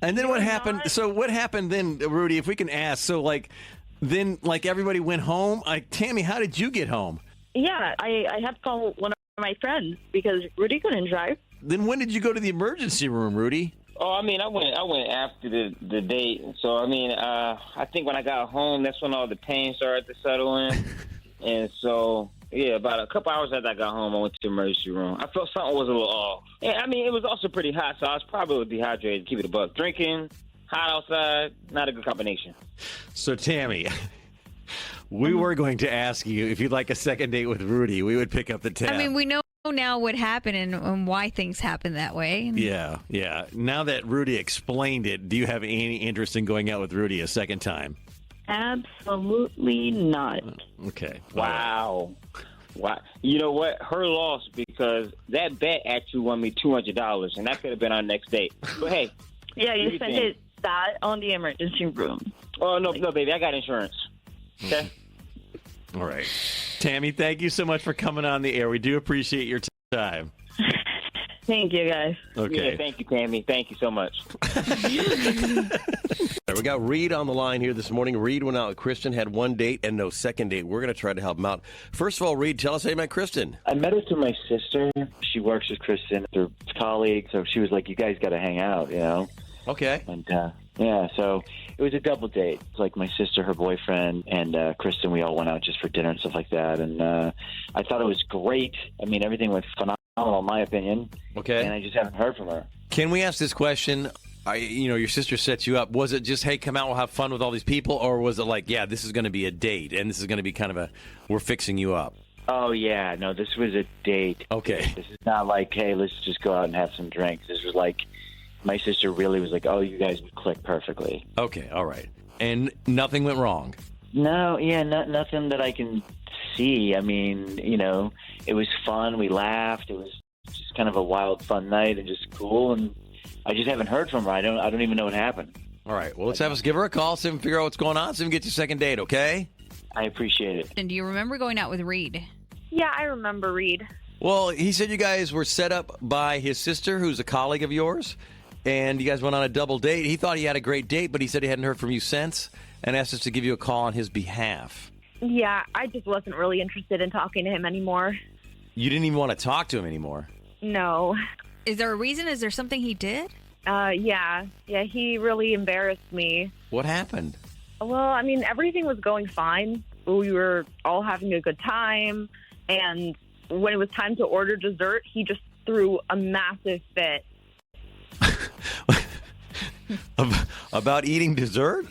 And then what happened? So what happened then, Rudy? If we can ask, so then everybody went home. Tammy, how did you get home? Yeah, I had to call one of my friends because Rudy couldn't drive. Then when did you go to the emergency room, Rudy? Oh, I mean, I went after the date. So I mean, I think when I got home, that's when all the pain started to settle in. And so, yeah, about a couple hours after I got home, I went to the emergency room. I felt something was a little off. Yeah, I mean, it was also pretty hot, so I was probably dehydrated. Keep it a buck. Drinking, hot outside, not a good combination. So, Tammy, we were going to ask you if you'd like a second date with Rudy. We would pick up the tab. I mean, we know now what happened and why things happen that way. Yeah. Now that Rudy explained it, do you have any interest in going out with Rudy a second time? Absolutely not. Okay. Wow. You know what? Her loss, because that bet actually won me $200, and that could have been our next date. But hey. Yeah, you spent that on the emergency room. Oh, no, baby. I got insurance. Okay? All right. Tammy, thank you so much for coming on the air. We do appreciate your time. Thank you, guys. Okay. Yeah, thank you, Tammy. Thank you so much. We got Reed on the line here this morning. Reed went out with Kristen, had one date and no second date. We're going to try to help him out. First of all, Reed, tell us how you met Kristen. I met her through my sister. She works with Kristen, they're colleagues, so she was like, you guys got to hang out, you know? Okay. And, yeah, so it was a double date. It's like my sister, her boyfriend, and Kristen, we all went out just for dinner and stuff like that. And I thought it was great. I mean, everything went phenomenal, in my opinion. Okay. And I just haven't heard from her. Can we ask this question? Your sister sets you up. Was it just, hey, come out, we'll have fun with all these people? Or was it like, yeah, this is going to be a date, and this is going to be kind of we're fixing you up? Oh, yeah. No, this was a date. Okay. This is not like, hey, let's just go out and have some drinks. This was like, my sister really was like, oh, you guys would click perfectly. Okay, all right. And nothing went wrong? No, yeah, nothing that I can see. I mean, it was fun. We laughed. It was just kind of a wild, fun night and just cool. And I just haven't heard from her. I don't even know what happened. All right. Well, let's give her a call, see if we can figure out what's going on, see if we can get your second date, okay? I appreciate it. And do you remember going out with Reed? Yeah, I remember Reed. Well, he said you guys were set up by his sister, who's a colleague of yours, and you guys went on a double date. He thought he had a great date, but he said he hadn't heard from you since and asked us to give you a call on his behalf. Yeah, I just wasn't really interested in talking to him anymore. You didn't even want to talk to him anymore. No. Is there a reason? Is there something he did? Yeah, he really embarrassed me. What happened? Well, I mean, everything was going fine. We were all having a good time, and when it was time to order dessert, he just threw a massive fit. About eating dessert?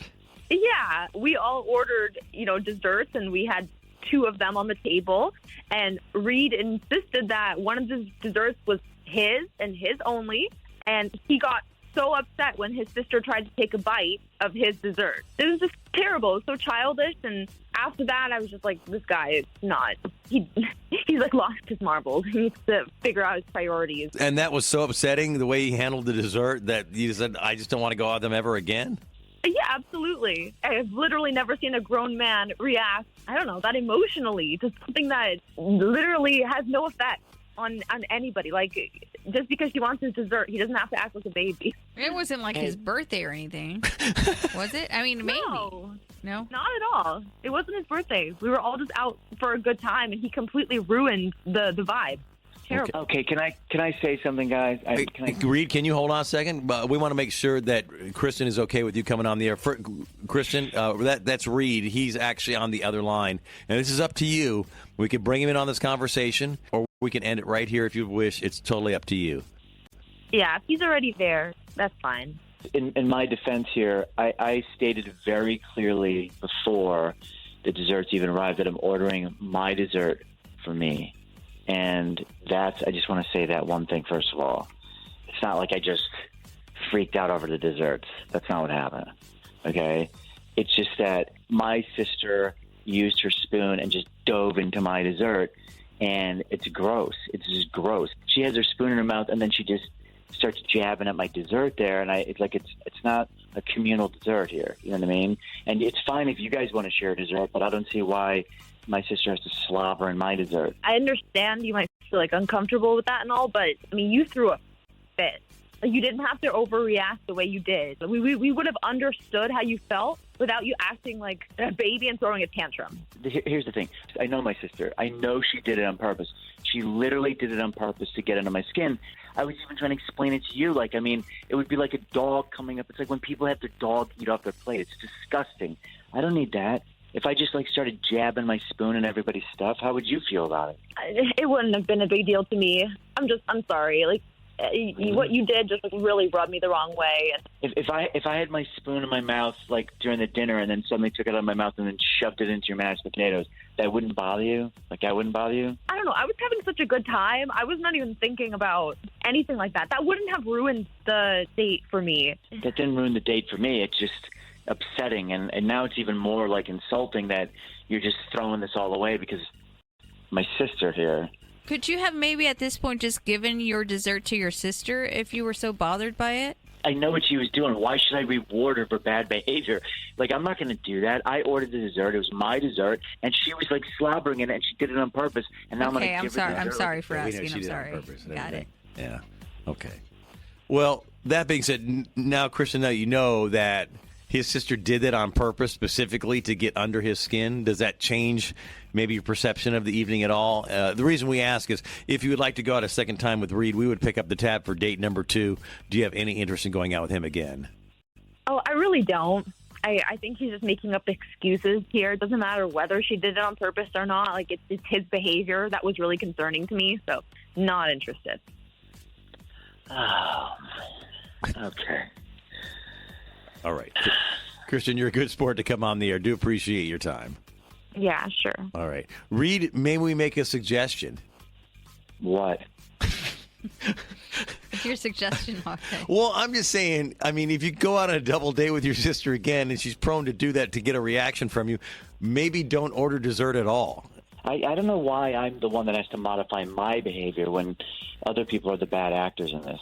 Yeah, we all ordered, desserts, and we had 2 of them on the table, and Reed insisted that one of the desserts was his and his only, and he got so upset when his sister tried to take a bite of his dessert. It was just terrible. It was so childish, and after that, I was just like, this guy is not. He's like lost his marbles. He needs to figure out his priorities. And that was so upsetting, the way he handled the dessert, that you said, I just don't want to go out with them ever again? Yeah, absolutely. I've literally never seen a grown man react, I don't know, that emotionally to something that literally has no effect on anybody. Like, just because he wants his dessert, he doesn't have to act like a baby. It wasn't like his birthday or anything, was it? I mean, maybe. No, not at all. It wasn't his birthday. We were all just out for a good time, and he completely ruined the vibe. Terrible. Okay, can I say something, guys? Reed, can you hold on a second? We want to make sure that Kristen is okay with you coming on the air. Kristen, that's Reed. He's actually on the other line. And this is up to you. We could bring him in on this conversation, or we can end it right here if you wish. It's totally up to you. Yeah, if he's already there, that's fine. In my defense here, I stated very clearly before the desserts even arrived that I'm ordering my dessert for me. And I just want to say that one thing, first of all. It's not like I just freaked out over the desserts. That's not what happened, okay? It's just that my sister used her spoon and just dove into my dessert, and it's gross. It's just gross. She has her spoon in her mouth, and then she just starts jabbing at my dessert there, and it's like it's not a communal dessert here. You know what I mean? And it's fine if you guys want to share dessert, but I don't see why my sister has to slobber in my dessert. I understand you might feel uncomfortable with that and all, but I mean, you threw a fit. You didn't have to overreact the way you did. We would have understood how you felt without you acting like a baby and throwing a tantrum. Here's the thing. I know my sister. I know she did it on purpose. She literally did it on purpose to get under my skin. I was even trying to explain it to you. It would be like a dog coming up. It's like when people have their dog eat off their plate. It's disgusting. I don't need that. If I just started jabbing my spoon in everybody's stuff, how would you feel about it? It wouldn't have been a big deal to me. I'm sorry. What you did just really rubbed me the wrong way. If I had my spoon in my mouth during the dinner and then suddenly took it out of my mouth and then shoved it into your mashed potatoes, that wouldn't bother you? That wouldn't bother you? I don't know. I was having such a good time. I was not even thinking about anything like that. That wouldn't have ruined the date for me. That didn't ruin the date for me. It's just upsetting, and now it's even more insulting that you're just throwing this all away because my sister here. Could you have maybe at this point just given your dessert to your sister if you were so bothered by it? I know what she was doing. Why should I reward her for bad behavior? I'm not going to do that. I ordered the dessert. It was my dessert, and she was slobbering in it, and she did it on purpose. And now I'm going to give her dessert. I'm sorry for asking. We know she I'm did sorry. It on purpose. Got it. Yeah. Okay. Well, that being said, now, Kristen, now you know that his sister did that on purpose specifically to get under his skin. Does that change maybe your perception of the evening at all? The reason we ask is if you would like to go out a second time with Reed, we would pick up the tab for date number 2. Do you have any interest in going out with him again? Oh, I really don't. I think he's just making up excuses here. It doesn't matter whether she did it on purpose or not. It's his behavior that was really concerning to me, so not interested. Oh, okay. All right. Kristen, you're a good sport to come on the air. Do appreciate your time. Yeah, sure. All right. Reed, may we make a suggestion? What? What's your suggestion, okay? Well, I'm just saying, if you go out on a double date with your sister again and she's prone to do that to get a reaction from you, maybe don't order dessert at all. I don't know why I'm the one that has to modify my behavior when other people are the bad actors in this,